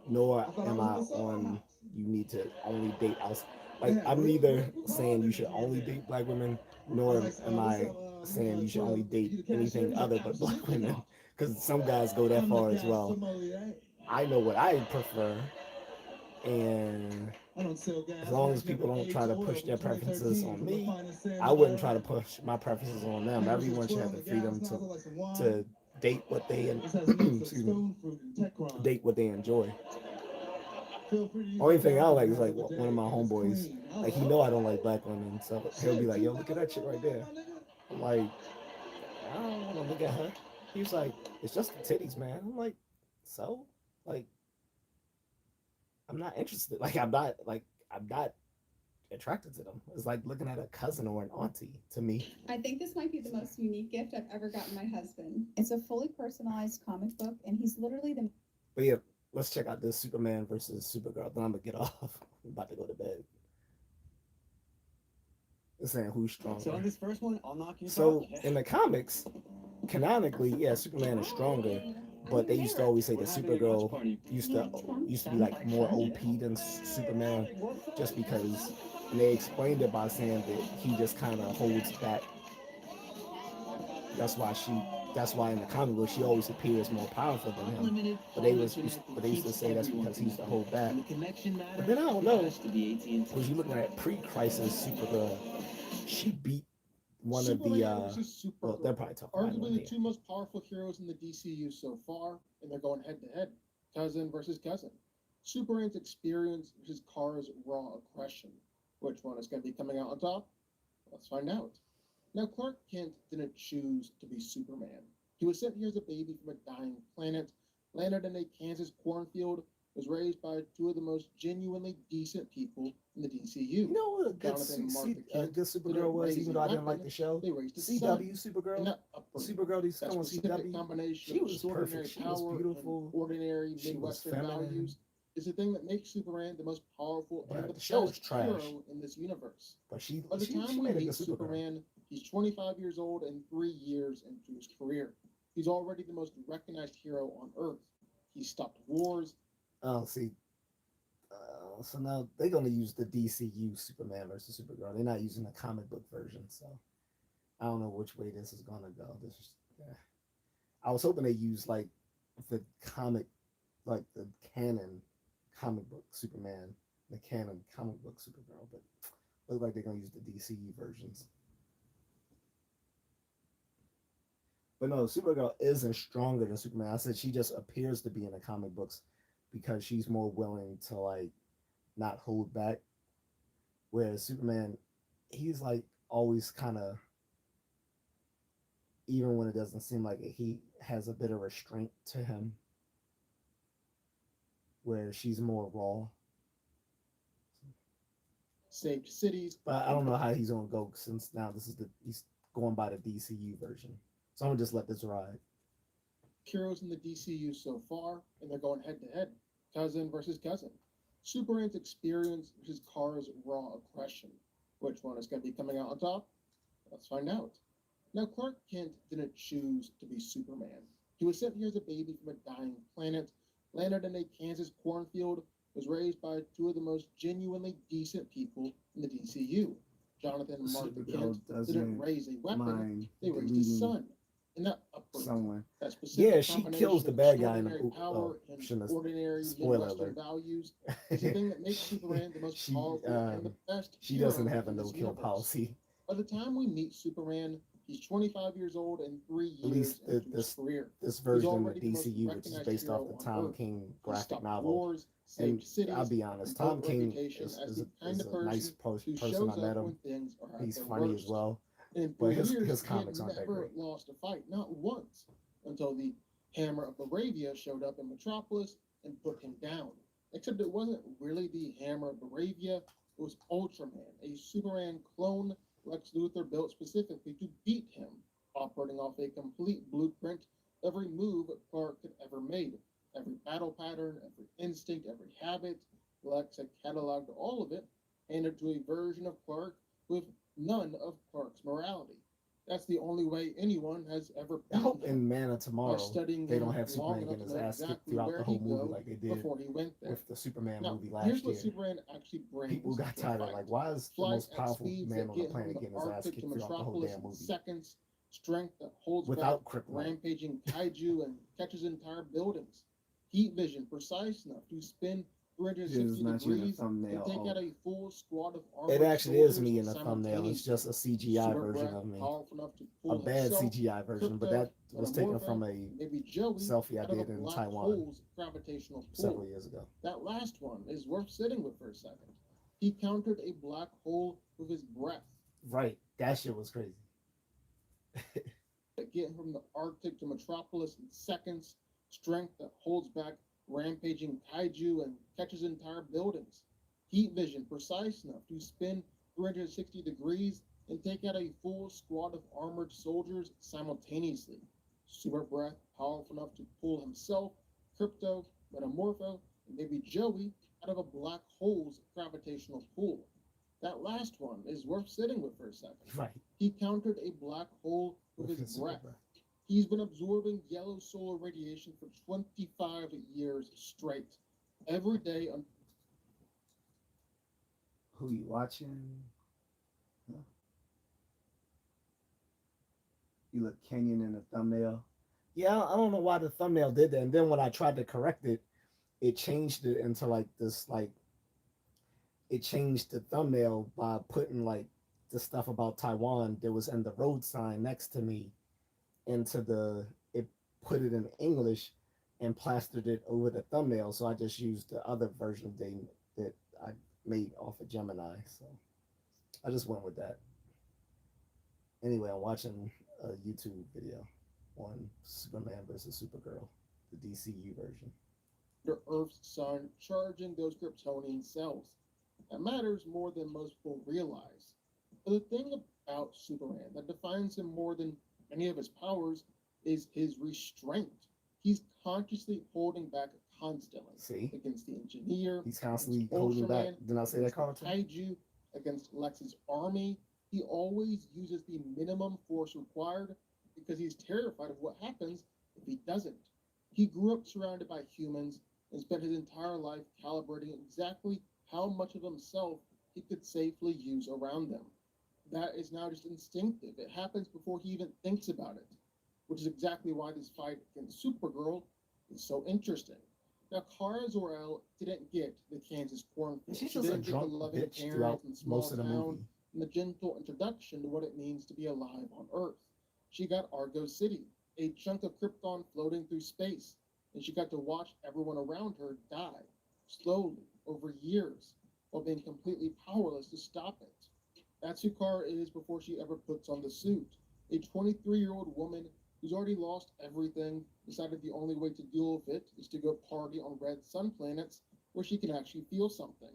Speaker 1: nor am I on you need to only date outside. Like I'm neither saying you should only date black women, nor am I saying you should only date anything other but black women. Because some guys go that far as well. I know what I prefer, and as long as people don't try to push their preferences on me, I wouldn't try to push my preferences on them. Everyone should have the freedom to date what they excuse me, date what they enjoy. Only thing I don't like is like one of my homeboys. Like he know I don't like black women, so he'll be like, "Yo, look at that shit right there." I'm like, I don't want to look at her. He's like, "It's just the titties, man." I'm like, so like, I'm not interested. I'm not attracted to them. It's like looking at a cousin or an auntie to me.
Speaker 8: I think this might be the most unique gift I've ever gotten my husband. It's a fully personalized comic book, and he's literally the.
Speaker 1: But yeah, let's check out this Superman versus Supergirl. Then I'm gonna get off. I'm about to go to bed. It's saying who's stronger.
Speaker 11: So on this first one, I'll knock you.
Speaker 1: So in the comics, canonically, yeah, Superman is stronger. But they used to always say that Supergirl used to be like more OP than Superman, just because. And they explained it by saying that he just kind of holds back. That's why in the comic book she always appears more powerful than him. But they used to say that's because he used to hold back. But then I don't know. Because you looking at pre-crisis Supergirl, she beat one of the well, they're probably talking about
Speaker 3: arguably the two most powerful heroes in the DCU so far, and they're going head to head, cousin versus cousin. Superman's experience versus Kara's raw aggression. Which one is going to be coming out on top? Let's find out. Now, Clark Kent didn't choose to be Superman. He was sent here as a baby from a dying planet, landed in a Kansas cornfield, was raised by two of the most genuinely decent people in the DCU.
Speaker 1: You know what a good Supergirl was, even though I didn't like the show? CW Supergirl. Supergirl, these come on CW. She was perfect. She was beautiful.
Speaker 3: Ordinary Midwestern values is the thing that makes Superman the most powerful and the best hero in this universe.
Speaker 1: But
Speaker 3: by the time we meet Superman, he's 25 years old and 3 years into his career. He's already the most recognized hero on Earth. He stopped wars.
Speaker 1: Oh, see. So now they're going to use the DCU Superman versus Supergirl. They're not using the comic book version, so I don't know which way this is going to go. I was hoping they use like the comic, like the canon comic book Superman, the canon comic book Supergirl, but look like they're going to use the DCU versions. But no, Supergirl isn't stronger than Superman. I said she just appears to be in the comic books because she's more willing to like not hold back. Whereas Superman, he's like always kind of, even when it doesn't seem like it, he has a bit of restraint to him. Where she's more raw.
Speaker 3: Saved cities.
Speaker 1: But I don't know how he's gonna go since now he's going by the DCU version. So I'm gonna just let this ride.
Speaker 3: Heroes in the DCU so far, and they're going head to head, cousin versus cousin. Superman's experience versus Kara's raw aggression. Which one is going to be coming out on top? Let's find out. Now, Clark Kent didn't choose to be Superman. He was sent here as a baby from a dying planet, landed in a Kansas cornfield, was raised by two of the most genuinely decent people in the DCU. Jonathan and Martha Kent didn't raise a weapon, they raised his son. And that
Speaker 1: somewhere. Yeah, she kills the bad guy in the
Speaker 3: ordinary
Speaker 1: spoiler
Speaker 3: values is the thing that makes Superman the most powerful and the best.
Speaker 1: She doesn't have a no-kill policy.
Speaker 3: By the time we meet Superman, He's 25 years old and 3
Speaker 1: At least
Speaker 3: years into his career.
Speaker 1: this
Speaker 3: He's
Speaker 1: version of
Speaker 3: already the most
Speaker 1: DCU, which is
Speaker 3: recognized
Speaker 1: based off
Speaker 3: hero
Speaker 1: the
Speaker 3: on
Speaker 1: Tom
Speaker 3: Earth.
Speaker 1: King
Speaker 3: He
Speaker 1: graphic
Speaker 3: stopped
Speaker 1: novel.
Speaker 3: wars,
Speaker 1: And
Speaker 3: saved cities,
Speaker 1: I'll be honest,
Speaker 3: and
Speaker 1: Tom
Speaker 3: built
Speaker 1: King
Speaker 3: reputation
Speaker 1: is,
Speaker 3: as
Speaker 1: is,
Speaker 3: the
Speaker 1: a,
Speaker 3: kind
Speaker 1: is
Speaker 3: of
Speaker 1: a nice
Speaker 3: person who
Speaker 1: person.
Speaker 3: shows
Speaker 1: I met
Speaker 3: up
Speaker 1: him.
Speaker 3: when things are at
Speaker 1: He's
Speaker 3: their
Speaker 1: funny
Speaker 3: worst.
Speaker 1: as well.
Speaker 3: And in
Speaker 1: But
Speaker 3: 3
Speaker 1: his
Speaker 3: years, he
Speaker 1: comics
Speaker 3: had
Speaker 1: aren't that
Speaker 3: never
Speaker 1: great.
Speaker 3: lost a fight, not once, until the Hammer of Baravia showed up in Metropolis and put him down. Except it wasn't really the Hammer of Baravia, it was Ultraman, a Superman clone Lex Luthor built specifically to beat him, operating off a complete blueprint, every move Clark had ever made, every battle pattern, every instinct, every habit. Lex had cataloged all of it, handed to a version of Clark with none of Clark's morality. That's the only way anyone has ever
Speaker 1: I hope
Speaker 3: beaten him.
Speaker 1: in Man of
Speaker 3: By
Speaker 1: Tomorrow
Speaker 3: studying
Speaker 1: they
Speaker 3: him
Speaker 1: don't have
Speaker 3: long
Speaker 1: Superman
Speaker 3: enough
Speaker 1: getting
Speaker 3: to
Speaker 1: his
Speaker 3: know
Speaker 1: ass kicked
Speaker 3: exactly
Speaker 1: throughout
Speaker 3: where
Speaker 1: the whole
Speaker 3: he'd
Speaker 1: movie
Speaker 3: go
Speaker 1: like they did
Speaker 3: before he went there.
Speaker 1: with the Superman
Speaker 3: Now,
Speaker 1: movie
Speaker 3: here's
Speaker 1: last
Speaker 3: what
Speaker 1: year.
Speaker 3: Superman actually brings.
Speaker 1: People got
Speaker 3: to a
Speaker 1: tired of
Speaker 3: fight.
Speaker 1: like, why is the
Speaker 3: Flies
Speaker 1: most
Speaker 3: at
Speaker 1: powerful
Speaker 3: speeds
Speaker 1: man
Speaker 3: that
Speaker 1: on the
Speaker 3: get him
Speaker 1: planet
Speaker 3: from
Speaker 1: getting
Speaker 3: the
Speaker 1: his ass
Speaker 3: Arctic
Speaker 1: kicked
Speaker 3: to
Speaker 1: throughout the whole
Speaker 3: Metropolis
Speaker 1: damn
Speaker 3: in
Speaker 1: movie
Speaker 3: seconds, strength that holds
Speaker 1: without
Speaker 3: back
Speaker 1: kryptonite?
Speaker 3: rampaging kaiju and catches entire buildings, heat vision precise enough to spin
Speaker 10: It
Speaker 3: 360
Speaker 10: is mentioned in the
Speaker 3: degrees and
Speaker 10: thumbnail.
Speaker 3: take out
Speaker 10: Oh,
Speaker 3: a full squad of
Speaker 1: It
Speaker 3: armored
Speaker 1: actually is
Speaker 3: soldiers
Speaker 1: me in the thumbnail. It's
Speaker 3: simultaneously.
Speaker 1: just a CGI
Speaker 3: Super
Speaker 1: version
Speaker 3: breath,
Speaker 1: of me.
Speaker 3: powerful enough to
Speaker 1: A
Speaker 3: pull
Speaker 1: bad
Speaker 3: himself,
Speaker 1: CGI version, but
Speaker 3: Krypto,
Speaker 1: that was taken
Speaker 3: Metamorpho,
Speaker 1: from a
Speaker 3: maybe Joey,
Speaker 1: selfie I
Speaker 3: out of a
Speaker 1: did in
Speaker 3: black
Speaker 1: Taiwan
Speaker 3: hole's gravitational
Speaker 1: several
Speaker 3: pull.
Speaker 1: years ago.
Speaker 3: That last one is worth sitting with for a second. He countered a black hole with his breath.
Speaker 1: Right. That shit was crazy.
Speaker 3: That get him from the Arctic to Metropolis in seconds, strength that holds back rampaging kaiju and catches entire buildings, heat vision precise enough to spin 360 degrees and take out a full squad of armored soldiers simultaneously. Super breath, powerful enough to pull himself, Krypto, Metamorpho, and maybe Joey out of a black hole's gravitational pull. That last one is worth sitting with for a second.
Speaker 1: Right.
Speaker 3: He countered a black hole with his
Speaker 1: super
Speaker 3: breath. He's been absorbing yellow solar radiation for 25 years straight. Every day on
Speaker 10: who you watching? Huh? You look Kenyan in the thumbnail.
Speaker 1: Yeah, I don't know why the thumbnail did that. And then when I tried to correct it, it changed it into like this, like, it changed the thumbnail by putting like the stuff about Taiwan that was in the road sign next to me into it put it in English and plastered it over the thumbnail. So I just used the other version that I made off of Gemini. So I just went with that. Anyway, I'm watching a YouTube video on Superman versus Supergirl, the DCU version.
Speaker 3: your Earth's sun charging those Kryptonian cells. That matters more than most people realize. But the thing about Superman that defines him more than any of his powers is his restraint. He's consciously holding back constantly.
Speaker 1: See?
Speaker 3: Against the Engineer.
Speaker 1: He's constantly
Speaker 3: against
Speaker 1: holding back.
Speaker 3: Ultraman,
Speaker 1: Didn't I say that,
Speaker 3: against the
Speaker 1: Carlton?
Speaker 3: Kaiju, against Lex's army. He always uses the minimum force required because he's terrified of what happens if he doesn't. He grew up surrounded by humans and spent his entire life calibrating exactly how much of himself he could safely use around them. That is now just instinctive. It happens before he even thinks about it, which is exactly why this fight against Supergirl is so interesting. Now, Kara Zor-El didn't get the Kansas cornfield.
Speaker 1: She's
Speaker 3: She
Speaker 1: just a
Speaker 3: didn't get the
Speaker 1: drunk
Speaker 3: loving
Speaker 1: bitch
Speaker 3: parents
Speaker 1: throughout
Speaker 3: and small
Speaker 1: most of the
Speaker 3: town
Speaker 1: movie.
Speaker 3: and the gentle introduction to what it means to be alive on Earth. She got Argo City, a chunk of Krypton floating through space, and she got to watch everyone around her die, slowly, over years, while being completely powerless to stop it. That's who Kara is before she ever puts on the suit. A 23-year-old woman who's already lost everything, decided the only way to deal with it is to go party on red sun planets where she can actually feel something.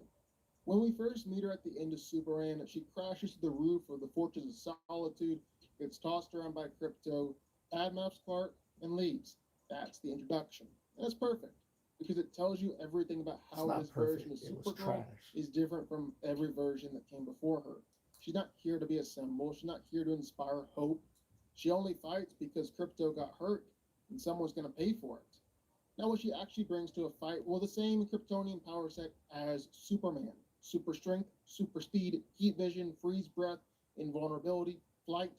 Speaker 3: When we first meet her at the end of Superman, she crashes to the roof of the Fortress of Solitude, gets tossed around by Krypto, badmouths Clark, and leaves. That's the introduction. And that's perfect, because it tells you everything about how
Speaker 1: not
Speaker 3: this version
Speaker 1: perfect.
Speaker 3: of
Speaker 1: It was
Speaker 3: Supergirl
Speaker 1: trash.
Speaker 3: is different from every version that came before her. She's not here to be a symbol. She's not here to inspire hope. She only fights because Krypto got hurt, and someone's going to pay for it. Now, what she actually brings to a fight, well, the same Kryptonian power set as Superman. Super strength, super speed, heat vision, freeze breath, invulnerability, flight,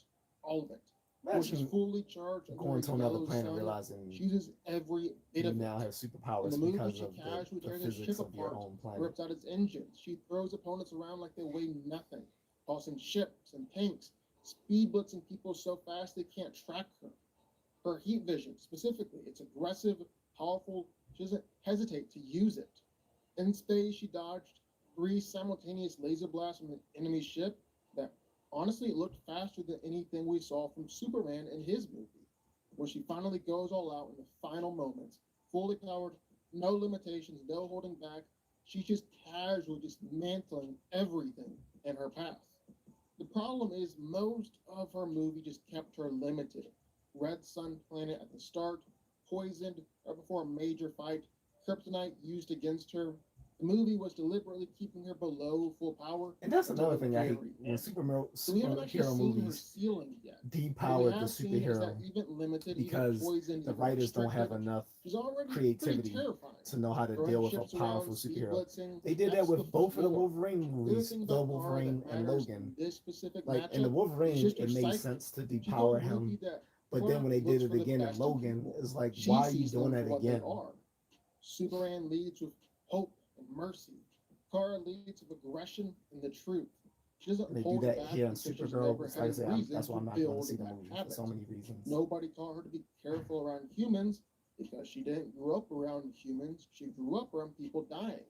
Speaker 3: all of it. When she's
Speaker 1: Imagine
Speaker 3: fully charged under
Speaker 1: going
Speaker 3: a
Speaker 1: to another
Speaker 3: yellow
Speaker 1: planet
Speaker 3: sun,
Speaker 1: realizing
Speaker 3: she uses every bit
Speaker 1: you
Speaker 3: of it.
Speaker 1: now have
Speaker 3: In
Speaker 1: superpowers
Speaker 3: the movie,
Speaker 1: because
Speaker 3: she
Speaker 1: of
Speaker 3: casually
Speaker 1: the
Speaker 3: tears a
Speaker 1: physics
Speaker 3: ship
Speaker 1: of your
Speaker 3: apart,
Speaker 1: own planet.
Speaker 3: rips out its engines. She throws opponents around like they weigh nothing, tossing ships and tanks, speed blitzing people so fast they can't track her. Her heat vision, specifically, it's aggressive, powerful. She doesn't hesitate to use it. In space, she dodged 3 simultaneous laser blasts from an enemy ship that honestly looked faster than anything we saw from Superman in his movie. When she finally goes all out in the final moments, fully powered, no limitations, no holding back, she's just casually dismantling everything in her path. The problem is most of her movie just kept her limited. Red Sun Planet at the start, poisoned right before a major fight, kryptonite used against her. The movie was deliberately keeping her below full power.
Speaker 1: And that's
Speaker 3: until
Speaker 1: another
Speaker 3: the
Speaker 1: thing I hate.
Speaker 3: very
Speaker 1: When
Speaker 3: end. So we haven't actually
Speaker 1: superhero
Speaker 3: seen her
Speaker 1: movies
Speaker 3: ceiling yet. What we
Speaker 1: depower the
Speaker 3: have seen is that
Speaker 1: superhero
Speaker 3: even limited,
Speaker 1: because
Speaker 3: even poisoned,
Speaker 1: the
Speaker 3: even
Speaker 1: writers don't have
Speaker 3: restricted,
Speaker 1: enough
Speaker 3: she's already
Speaker 1: creativity
Speaker 3: pretty terrifying.
Speaker 1: to know how to
Speaker 3: Throwing
Speaker 1: deal with a
Speaker 3: ships around,
Speaker 1: powerful
Speaker 3: speed
Speaker 1: superhero.
Speaker 3: blitzing,
Speaker 1: They did that
Speaker 3: that's
Speaker 1: with
Speaker 3: the
Speaker 1: both of the
Speaker 3: floor.
Speaker 1: Wolverine
Speaker 3: The other
Speaker 1: movies,
Speaker 3: thing
Speaker 1: the
Speaker 3: about Kara
Speaker 1: Wolverine
Speaker 3: that
Speaker 1: and
Speaker 3: matters
Speaker 1: Logan.
Speaker 3: in this specific
Speaker 1: Like in the
Speaker 3: matchup is
Speaker 1: Wolverine,
Speaker 3: just her
Speaker 1: it made
Speaker 3: psyche.
Speaker 1: sense to
Speaker 3: She's
Speaker 1: depower
Speaker 3: the
Speaker 1: him,
Speaker 3: movie that
Speaker 1: but then when they
Speaker 3: looks
Speaker 1: did
Speaker 3: for
Speaker 1: it
Speaker 3: the
Speaker 1: again in
Speaker 3: best in
Speaker 1: Logan,
Speaker 3: people.
Speaker 1: it's like,
Speaker 3: She
Speaker 1: why are you
Speaker 3: sees
Speaker 1: doing
Speaker 3: them
Speaker 1: that
Speaker 3: for what they
Speaker 1: again?
Speaker 3: are. Superman leads with hope and mercy. Kara leads with aggression and the truth. She doesn't
Speaker 1: And they do
Speaker 3: hold
Speaker 1: that
Speaker 3: back
Speaker 1: here in
Speaker 3: because she's
Speaker 1: Supergirl.
Speaker 3: never
Speaker 1: Like I
Speaker 3: had
Speaker 1: said,
Speaker 3: reason
Speaker 1: that's why
Speaker 3: to
Speaker 1: I'm not going to
Speaker 3: build
Speaker 1: see the
Speaker 3: that
Speaker 1: movie for
Speaker 3: habit.
Speaker 1: so many reasons.
Speaker 3: Nobody taught her to be careful around humans because she didn't grow up around humans. She grew up around people dying.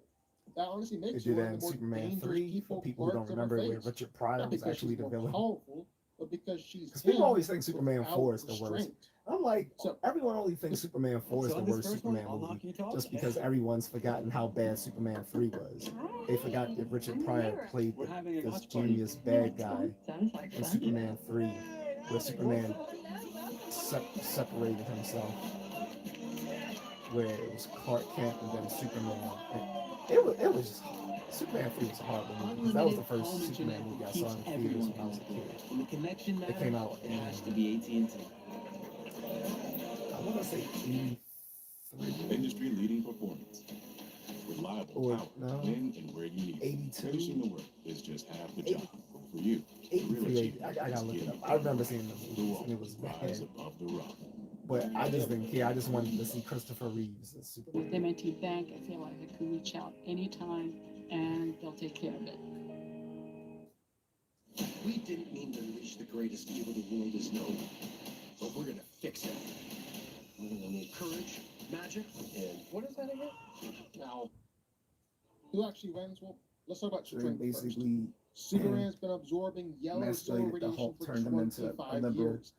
Speaker 3: That honestly
Speaker 1: They
Speaker 3: makes
Speaker 1: do
Speaker 3: her one
Speaker 1: that
Speaker 3: of
Speaker 1: in
Speaker 3: the more
Speaker 1: Superman
Speaker 3: dangerous
Speaker 1: 3, for
Speaker 3: people
Speaker 1: people who don't
Speaker 3: parts of her
Speaker 1: remember, where
Speaker 3: face.
Speaker 1: Richard Pryor
Speaker 3: Not
Speaker 1: was
Speaker 3: because
Speaker 1: actually
Speaker 3: she's
Speaker 1: the
Speaker 3: more
Speaker 1: villain.
Speaker 3: powerful, but because she's
Speaker 1: Because people
Speaker 3: him
Speaker 1: always think Superman
Speaker 3: without
Speaker 1: 4 is the worst.
Speaker 3: restraint.
Speaker 1: I'm like,
Speaker 3: So
Speaker 1: everyone only thinks Superman 4 is
Speaker 11: So
Speaker 1: the
Speaker 11: on this
Speaker 1: worst
Speaker 11: first one,
Speaker 1: Superman
Speaker 11: I'll knock
Speaker 1: movie
Speaker 11: you talk.
Speaker 1: just because everyone's forgotten how bad Superman 3 was. They forgot that Richard Pryor played
Speaker 11: We're having a
Speaker 1: this
Speaker 11: watch party.
Speaker 1: genius bad guy in Superman 3, where Superman separated himself, where it was Clark Kent and then Superman. And it was just, Superman 3 was a horrible movie because that was the first Superman movie I saw in theaters when I was a kid.
Speaker 11: When the connection
Speaker 1: It came out
Speaker 11: it
Speaker 1: in,
Speaker 11: has to be AT&T.
Speaker 1: I want to say 83
Speaker 17: Industry leading performance. Reliable
Speaker 1: or
Speaker 17: power
Speaker 1: no,
Speaker 17: when and where you need it.
Speaker 1: 82.
Speaker 17: Finishing the work is just half the job. For you, the real
Speaker 1: 83.
Speaker 17: achievement
Speaker 1: I gotta
Speaker 17: is
Speaker 1: look it
Speaker 17: getting
Speaker 1: up.
Speaker 17: it
Speaker 1: I
Speaker 17: done.
Speaker 1: remember seeing the
Speaker 17: The
Speaker 1: movie
Speaker 17: wall
Speaker 1: and it was
Speaker 17: rise
Speaker 1: bad,
Speaker 17: above the rock.
Speaker 1: but I just didn't care. I just wanted to see Christopher Reeves as Superman.
Speaker 18: With M&T Bank, I feel like I could reach out anytime and they'll take care of it.
Speaker 5: We didn't mean to unleash the greatest evil the world has known. So we're gonna fix it. We're gonna need courage, magic, and what is that again?
Speaker 3: Now, who actually wins? Well, let's talk about
Speaker 1: So they
Speaker 3: strength first.
Speaker 1: basically
Speaker 3: Superman's been absorbing yellow solar
Speaker 1: emasculated the
Speaker 3: radiation
Speaker 1: Hulk,
Speaker 3: for
Speaker 1: turned him into a
Speaker 3: 25
Speaker 1: liberal.
Speaker 3: years.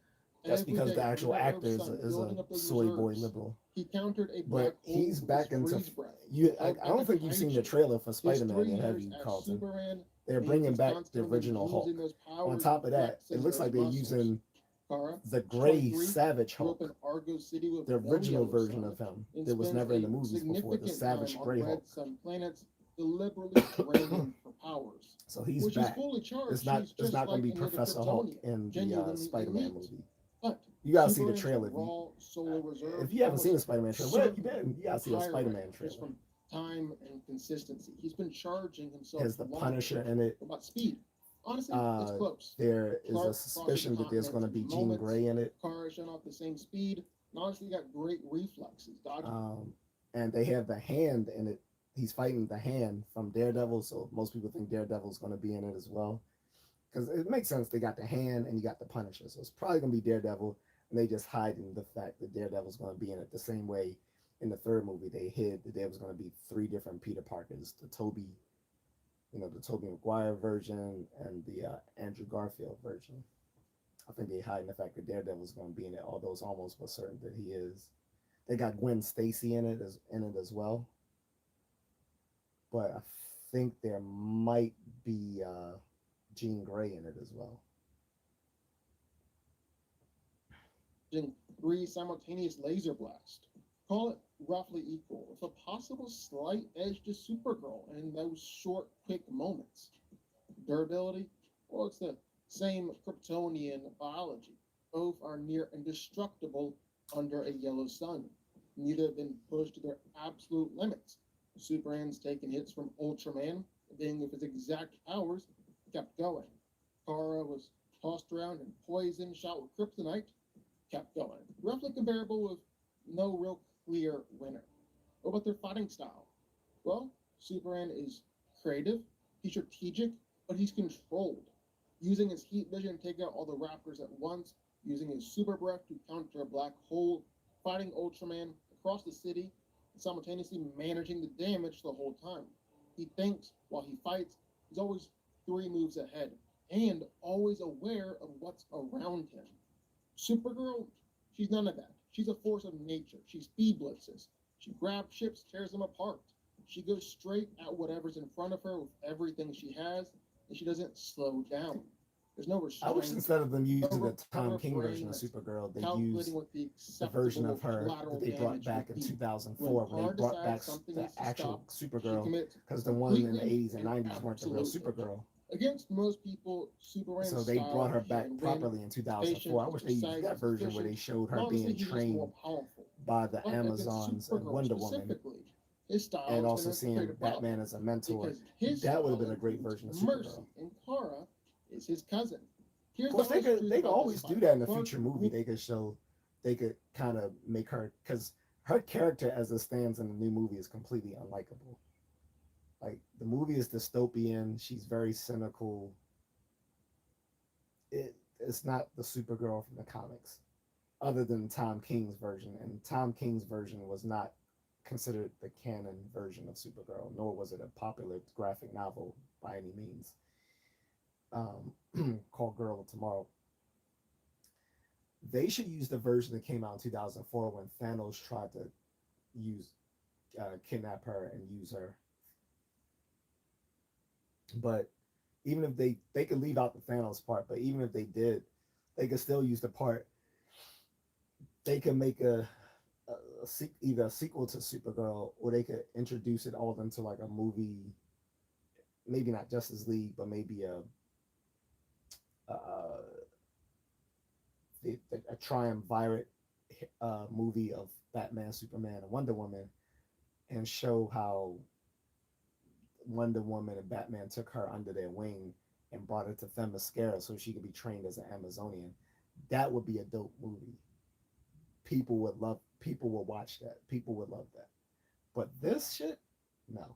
Speaker 1: That's
Speaker 3: Every
Speaker 1: because
Speaker 3: day,
Speaker 1: the actual
Speaker 3: without
Speaker 1: actor is
Speaker 3: sun,
Speaker 1: a
Speaker 3: building up those
Speaker 1: soy boy
Speaker 3: reserves.
Speaker 1: liberal.
Speaker 3: He countered a black
Speaker 1: But
Speaker 3: hole
Speaker 1: he's
Speaker 3: with
Speaker 1: back
Speaker 3: his
Speaker 1: into
Speaker 3: freeze breath.
Speaker 1: you. I
Speaker 3: Held
Speaker 1: don't
Speaker 3: back
Speaker 1: think
Speaker 3: a
Speaker 1: you've seen the
Speaker 3: tiny
Speaker 1: trailer for
Speaker 3: His
Speaker 1: Spider-Man
Speaker 3: 3
Speaker 1: yet, have
Speaker 3: years
Speaker 1: you,
Speaker 3: as
Speaker 1: Carlton?
Speaker 3: Superman
Speaker 1: They're
Speaker 3: means
Speaker 1: bringing
Speaker 3: he's
Speaker 1: back the
Speaker 3: constantly
Speaker 1: original Hulk.
Speaker 3: using those
Speaker 1: On
Speaker 3: powers
Speaker 1: top of
Speaker 3: and
Speaker 1: that, it
Speaker 3: flexing
Speaker 1: looks
Speaker 3: those
Speaker 1: like they're
Speaker 3: muscles.
Speaker 1: using
Speaker 3: Kara,
Speaker 1: the gray
Speaker 3: 23,
Speaker 1: Savage
Speaker 3: grew up
Speaker 1: Hulk,
Speaker 3: in Argo City with
Speaker 1: the
Speaker 3: no
Speaker 1: original
Speaker 3: yellow
Speaker 1: version
Speaker 3: sun,
Speaker 1: of him.
Speaker 3: and
Speaker 1: That was
Speaker 3: spends
Speaker 1: never in the
Speaker 3: a
Speaker 1: movies before, the
Speaker 3: significant
Speaker 1: Savage
Speaker 3: time on
Speaker 1: Gray
Speaker 3: red
Speaker 1: Hulk.
Speaker 3: sun planets, deliberately draining for powers.
Speaker 1: So he's
Speaker 3: When she's
Speaker 1: back.
Speaker 3: fully charged,
Speaker 1: It's not
Speaker 3: she's just
Speaker 1: going
Speaker 3: like
Speaker 1: to be
Speaker 3: a native
Speaker 1: Professor Hulk
Speaker 3: Kryptonian,
Speaker 1: in the
Speaker 3: genuinely
Speaker 1: Spider-Man
Speaker 3: elite.
Speaker 1: movie.
Speaker 3: But
Speaker 1: You gotta see the
Speaker 3: Superman's
Speaker 1: trailer.
Speaker 3: raw solar reserve
Speaker 1: If you haven't seen the
Speaker 3: almost
Speaker 1: Spider-Man trailer, where have you been? You gotta see the
Speaker 3: higher
Speaker 1: Spider-Man
Speaker 3: rate,
Speaker 1: trailer.
Speaker 3: just from time and consistency. He's been charging himself.
Speaker 1: Has the
Speaker 3: longer.
Speaker 1: Punisher in it.
Speaker 3: About speed. Honestly, it's close.
Speaker 1: There is
Speaker 3: Clark
Speaker 1: a suspicion that there's going to be
Speaker 3: crosses
Speaker 1: Jean
Speaker 3: continents,
Speaker 1: Grey in it.
Speaker 3: Kara showing off the same speed. And honestly, got great reflexes. Dodging.
Speaker 1: And they have the Hand in it. He's fighting the Hand from Daredevil, so most people think Daredevil's going to be in it as well. Because it makes sense. They got the Hand and you got the Punisher, so it's probably going to be Daredevil. And they just hiding the fact that Daredevil's going to be in it the same way in the third movie they hid that there was going to be 3 different Peter Parkers: the Tobey Maguire version and the Andrew Garfield version. I think they hiding the fact that Daredevil's going to be in it, although it's almost for certain that he is. They got Gwen Stacy in it as well, but I think there might be Jean Grey in it as well.
Speaker 3: 3 simultaneous laser blast. Call it roughly equal, with a possible slight edge to Supergirl in those short, quick moments. Durability? Well, it's the same Kryptonian biology. Both are near indestructible under a yellow sun. Neither have been pushed to their absolute limits. Superman's taken hits from Ultraman, being with his exact powers, kept going. Kara was tossed around and poisoned, shot with kryptonite, kept going. Roughly comparable with no real clear winner. What about their fighting style? Well, Superman is creative, he's strategic, but he's controlled. using his heat vision to take out all the raptors at once, using his super breath to counter a black hole, fighting Ultraman across the city, and simultaneously managing the damage the whole time. He thinks while he fights, he's always 3 moves ahead and always aware of what's around him. Supergirl, she's none of that. She's a force of nature. She speed blitzes. She grabs ships, tears them apart. She goes straight at whatever's in front of her with everything she has, and she doesn't slow down. There's no
Speaker 1: I
Speaker 3: restraint.
Speaker 1: wish instead of them using
Speaker 3: no
Speaker 1: the Tom
Speaker 3: her
Speaker 1: King
Speaker 3: brain
Speaker 1: version of
Speaker 3: that's
Speaker 1: Supergirl, they
Speaker 3: calculating
Speaker 1: used
Speaker 3: what the
Speaker 1: the version of
Speaker 3: acceptable
Speaker 1: her
Speaker 3: collateral
Speaker 1: that they brought
Speaker 3: damage
Speaker 1: back
Speaker 3: would
Speaker 1: in
Speaker 3: be.
Speaker 1: 2004 when they
Speaker 3: Kara
Speaker 1: brought back
Speaker 3: decides something
Speaker 1: the
Speaker 3: needs to
Speaker 1: actual
Speaker 3: stop, she
Speaker 1: Supergirl,
Speaker 3: commits
Speaker 1: because the one in the
Speaker 3: completely
Speaker 1: 80s and
Speaker 3: and
Speaker 1: 90s weren't the real
Speaker 3: absolutely.
Speaker 1: Supergirl.
Speaker 3: Against most people, Superman's
Speaker 1: So they
Speaker 3: style
Speaker 1: brought her back
Speaker 3: can win.
Speaker 1: properly in
Speaker 3: His
Speaker 1: 2004. I
Speaker 3: patience,
Speaker 1: wish
Speaker 3: his
Speaker 1: they used that
Speaker 3: precise,
Speaker 1: version where they
Speaker 3: efficient,
Speaker 1: showed her
Speaker 3: and honestly,
Speaker 1: being
Speaker 3: he's just more
Speaker 1: trained
Speaker 3: powerful.
Speaker 1: by the
Speaker 3: But against
Speaker 1: Amazons and
Speaker 3: Supergirl
Speaker 1: Wonder Woman,
Speaker 3: specifically, his style
Speaker 1: and
Speaker 3: is
Speaker 1: also
Speaker 3: going to
Speaker 1: seeing
Speaker 3: create a problem
Speaker 1: Batman as a mentor.
Speaker 3: because his
Speaker 1: That would have
Speaker 3: style
Speaker 1: been a great
Speaker 3: includes
Speaker 1: version of
Speaker 3: mercy,
Speaker 1: Supergirl.
Speaker 3: and Kara is his cousin. Here's
Speaker 1: Of course,
Speaker 3: the honest truth
Speaker 1: they could
Speaker 3: about
Speaker 1: always
Speaker 3: this
Speaker 1: do
Speaker 3: fight.
Speaker 1: that in a
Speaker 3: Clark
Speaker 1: future movie. They could kind of make her, because her character as it stands in the new movie is completely unlikable. Like, the movie is dystopian. She's very cynical. It's not the Supergirl from the comics, other than Tom King's version. And Tom King's version was not considered the canon version of Supergirl, nor was it a popular graphic novel by any means. Called Girl of Tomorrow. They should use the version that came out in 2004 when Thanos tried to use kidnap her and use her. But even if they could leave out the Thanos part, but even if they did, they could still use the part. They could make either a sequel to Supergirl, or they could introduce it all into like a movie. Maybe not Justice League, but maybe a triumvirate movie of Batman, Superman, and Wonder Woman, and show how Wonder Woman and Batman took her under their wing and brought her to Themyscira so she could be trained as an Amazonian. That would be a dope movie. People would watch that. People would love that. But this shit, no.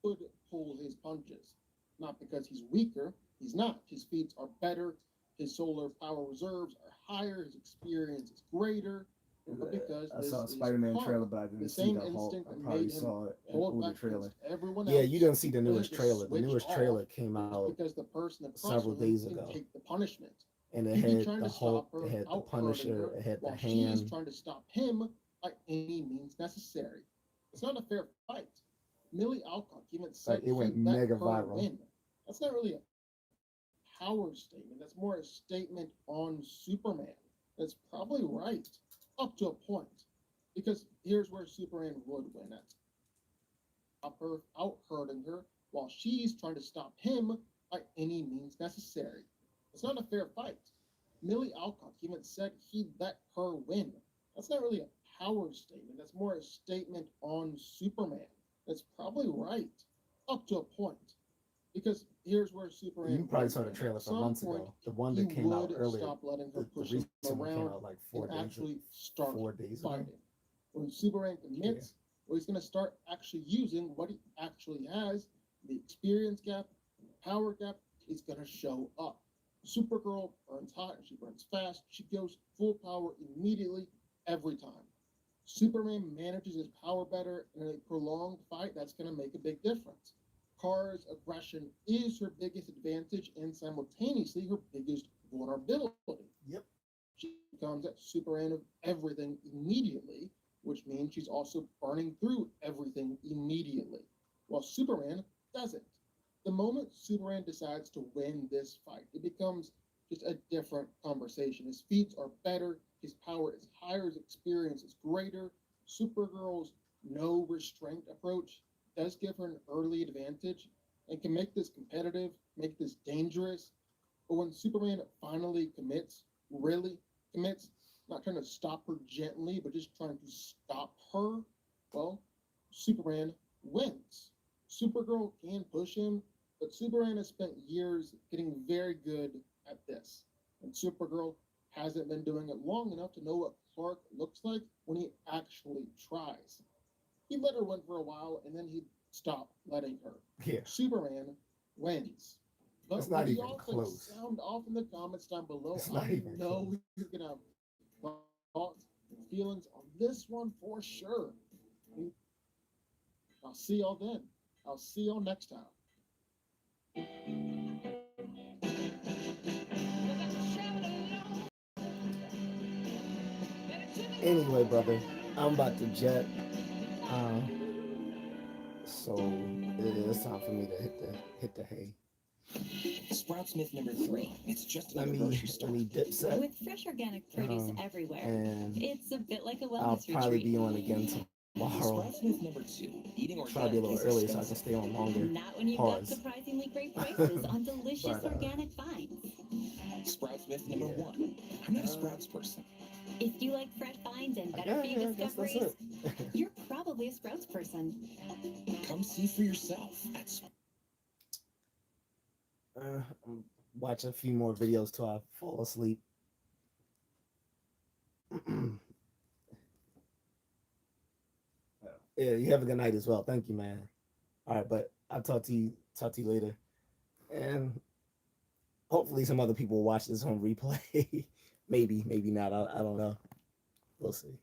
Speaker 3: Could pull his punches. Not because he's weaker, he's not. His feats are better, his solar power reserves are higher, his experience is greater, but because
Speaker 10: I
Speaker 3: this
Speaker 10: saw a
Speaker 3: is
Speaker 10: Spider-Man
Speaker 3: Kara,
Speaker 10: trailer, but I didn't
Speaker 3: the
Speaker 10: see
Speaker 3: same
Speaker 10: the whole.
Speaker 3: instinct
Speaker 10: I
Speaker 3: that
Speaker 10: probably
Speaker 3: made him
Speaker 10: saw it in the
Speaker 3: hold
Speaker 10: older
Speaker 3: back
Speaker 10: trailer.
Speaker 3: against everyone
Speaker 1: Yeah,
Speaker 3: else.
Speaker 1: you didn't see the
Speaker 3: doesn't
Speaker 1: newest
Speaker 3: just
Speaker 1: trailer. The
Speaker 3: switch
Speaker 1: newest
Speaker 3: off
Speaker 1: trailer came out
Speaker 3: because the person across
Speaker 1: several
Speaker 3: from him
Speaker 1: days
Speaker 3: can
Speaker 1: ago,
Speaker 3: take the punishment.
Speaker 1: and it
Speaker 3: He'd be
Speaker 1: had
Speaker 3: trying
Speaker 1: the
Speaker 3: to
Speaker 1: Hulk,
Speaker 3: stop her,
Speaker 1: it had the
Speaker 3: out-hurting
Speaker 1: Punisher,
Speaker 3: her,
Speaker 1: it had the
Speaker 3: while she's
Speaker 1: Hand.
Speaker 3: trying to stop him by any means necessary. It's not a fair fight. Millie Alcock even said
Speaker 1: Like, it went
Speaker 3: he'd let
Speaker 1: mega
Speaker 3: her
Speaker 1: viral.
Speaker 3: win. That's not really a power statement. That's more a statement on Superman. That's probably right, up to a point. Because here's where Superman would win at. Stop her, out-hurting her, while she's trying to stop him by any means necessary. It's not a fair fight. Millie Alcock even said he'd let her win. That's not really a power statement. That's more a statement on Superman. That's probably right, up to a point. Because here's where Superman.
Speaker 1: You probably
Speaker 3: would
Speaker 1: saw the
Speaker 3: win.
Speaker 1: trailer
Speaker 3: At
Speaker 1: from
Speaker 3: some
Speaker 1: months
Speaker 3: point,
Speaker 1: ago. The one
Speaker 3: he
Speaker 1: that came out
Speaker 3: would
Speaker 1: earlier.
Speaker 3: stop letting her
Speaker 1: The
Speaker 3: push him
Speaker 1: recent one came
Speaker 3: around
Speaker 1: out like
Speaker 3: and actually start
Speaker 1: 4 days ago.
Speaker 3: fighting. When Superman commits, well, he's going to start actually using what he actually has. The experience gap, the power gap is going to show up. Supergirl burns hot, she burns fast, she goes full power immediately every time. Superman manages his power better in a prolonged fight. That's going to make a big difference. Kara's aggression is her biggest advantage and simultaneously her biggest vulnerability.
Speaker 1: Yep.
Speaker 3: She becomes that Superman of everything immediately, which means she's also burning through everything immediately, while Superman doesn't. The moment Superman decides to win this fight, it becomes just a different conversation. His feats are better, his power is higher, his experience is greater. Supergirl's no restraint approach does give her an early advantage and can make this competitive, make this dangerous. But when Superman finally commits, really commits, not trying to stop her gently, but just trying to stop her, well, Superman wins. Supergirl can push him, but Superman has spent years getting very good at this. And Supergirl hasn't been doing it long enough to know what Clark looks like when he actually tries. He let her win for a while, and then he'd stop letting her.
Speaker 1: Yeah.
Speaker 3: Superman wins. But
Speaker 1: It's not
Speaker 3: what do
Speaker 1: even
Speaker 3: y'all
Speaker 1: close.
Speaker 3: think? Sound off in the comments down below.
Speaker 1: It's not
Speaker 3: I
Speaker 1: even
Speaker 3: know
Speaker 1: close.
Speaker 3: you're gonna have thoughts and feelings on this one for sure. I'll see y'all then. I'll see y'all next time.
Speaker 1: Anyway, brother, I'm about to jet. So it's time for me to hit the hay.
Speaker 19: Sprout Smith number 3. It's just
Speaker 1: Let
Speaker 19: another
Speaker 1: me
Speaker 19: grocery store.
Speaker 1: dip set.
Speaker 16: With fresh organic produce everywhere,
Speaker 1: And
Speaker 16: it's a bit like a
Speaker 1: I'll
Speaker 16: wellness
Speaker 1: probably
Speaker 16: retreat.
Speaker 1: be on again tomorrow.
Speaker 19: Sprout Smith number 2. Eating
Speaker 1: Try to be a
Speaker 19: organic
Speaker 1: little
Speaker 19: is
Speaker 1: earlier so I can
Speaker 19: expensive.
Speaker 1: stay on longer.
Speaker 16: Not when you've got
Speaker 1: Pause.
Speaker 16: surprisingly great prices on delicious
Speaker 1: But,
Speaker 16: organic finds.
Speaker 19: Sprout Smith number 1. I'm not a Sprouts person.
Speaker 16: If you like fresh finds and better for you
Speaker 1: I guess that's
Speaker 16: discoveries,
Speaker 1: it.
Speaker 16: you're probably a Sprouts person.
Speaker 19: Come see for yourself at
Speaker 1: Watch a few more videos till I fall asleep. Yeah, you have a good night as well. Thank you, man. All right, but I'll talk to you later. And hopefully some other people will watch this on replay. maybe not. I don't know. We'll see.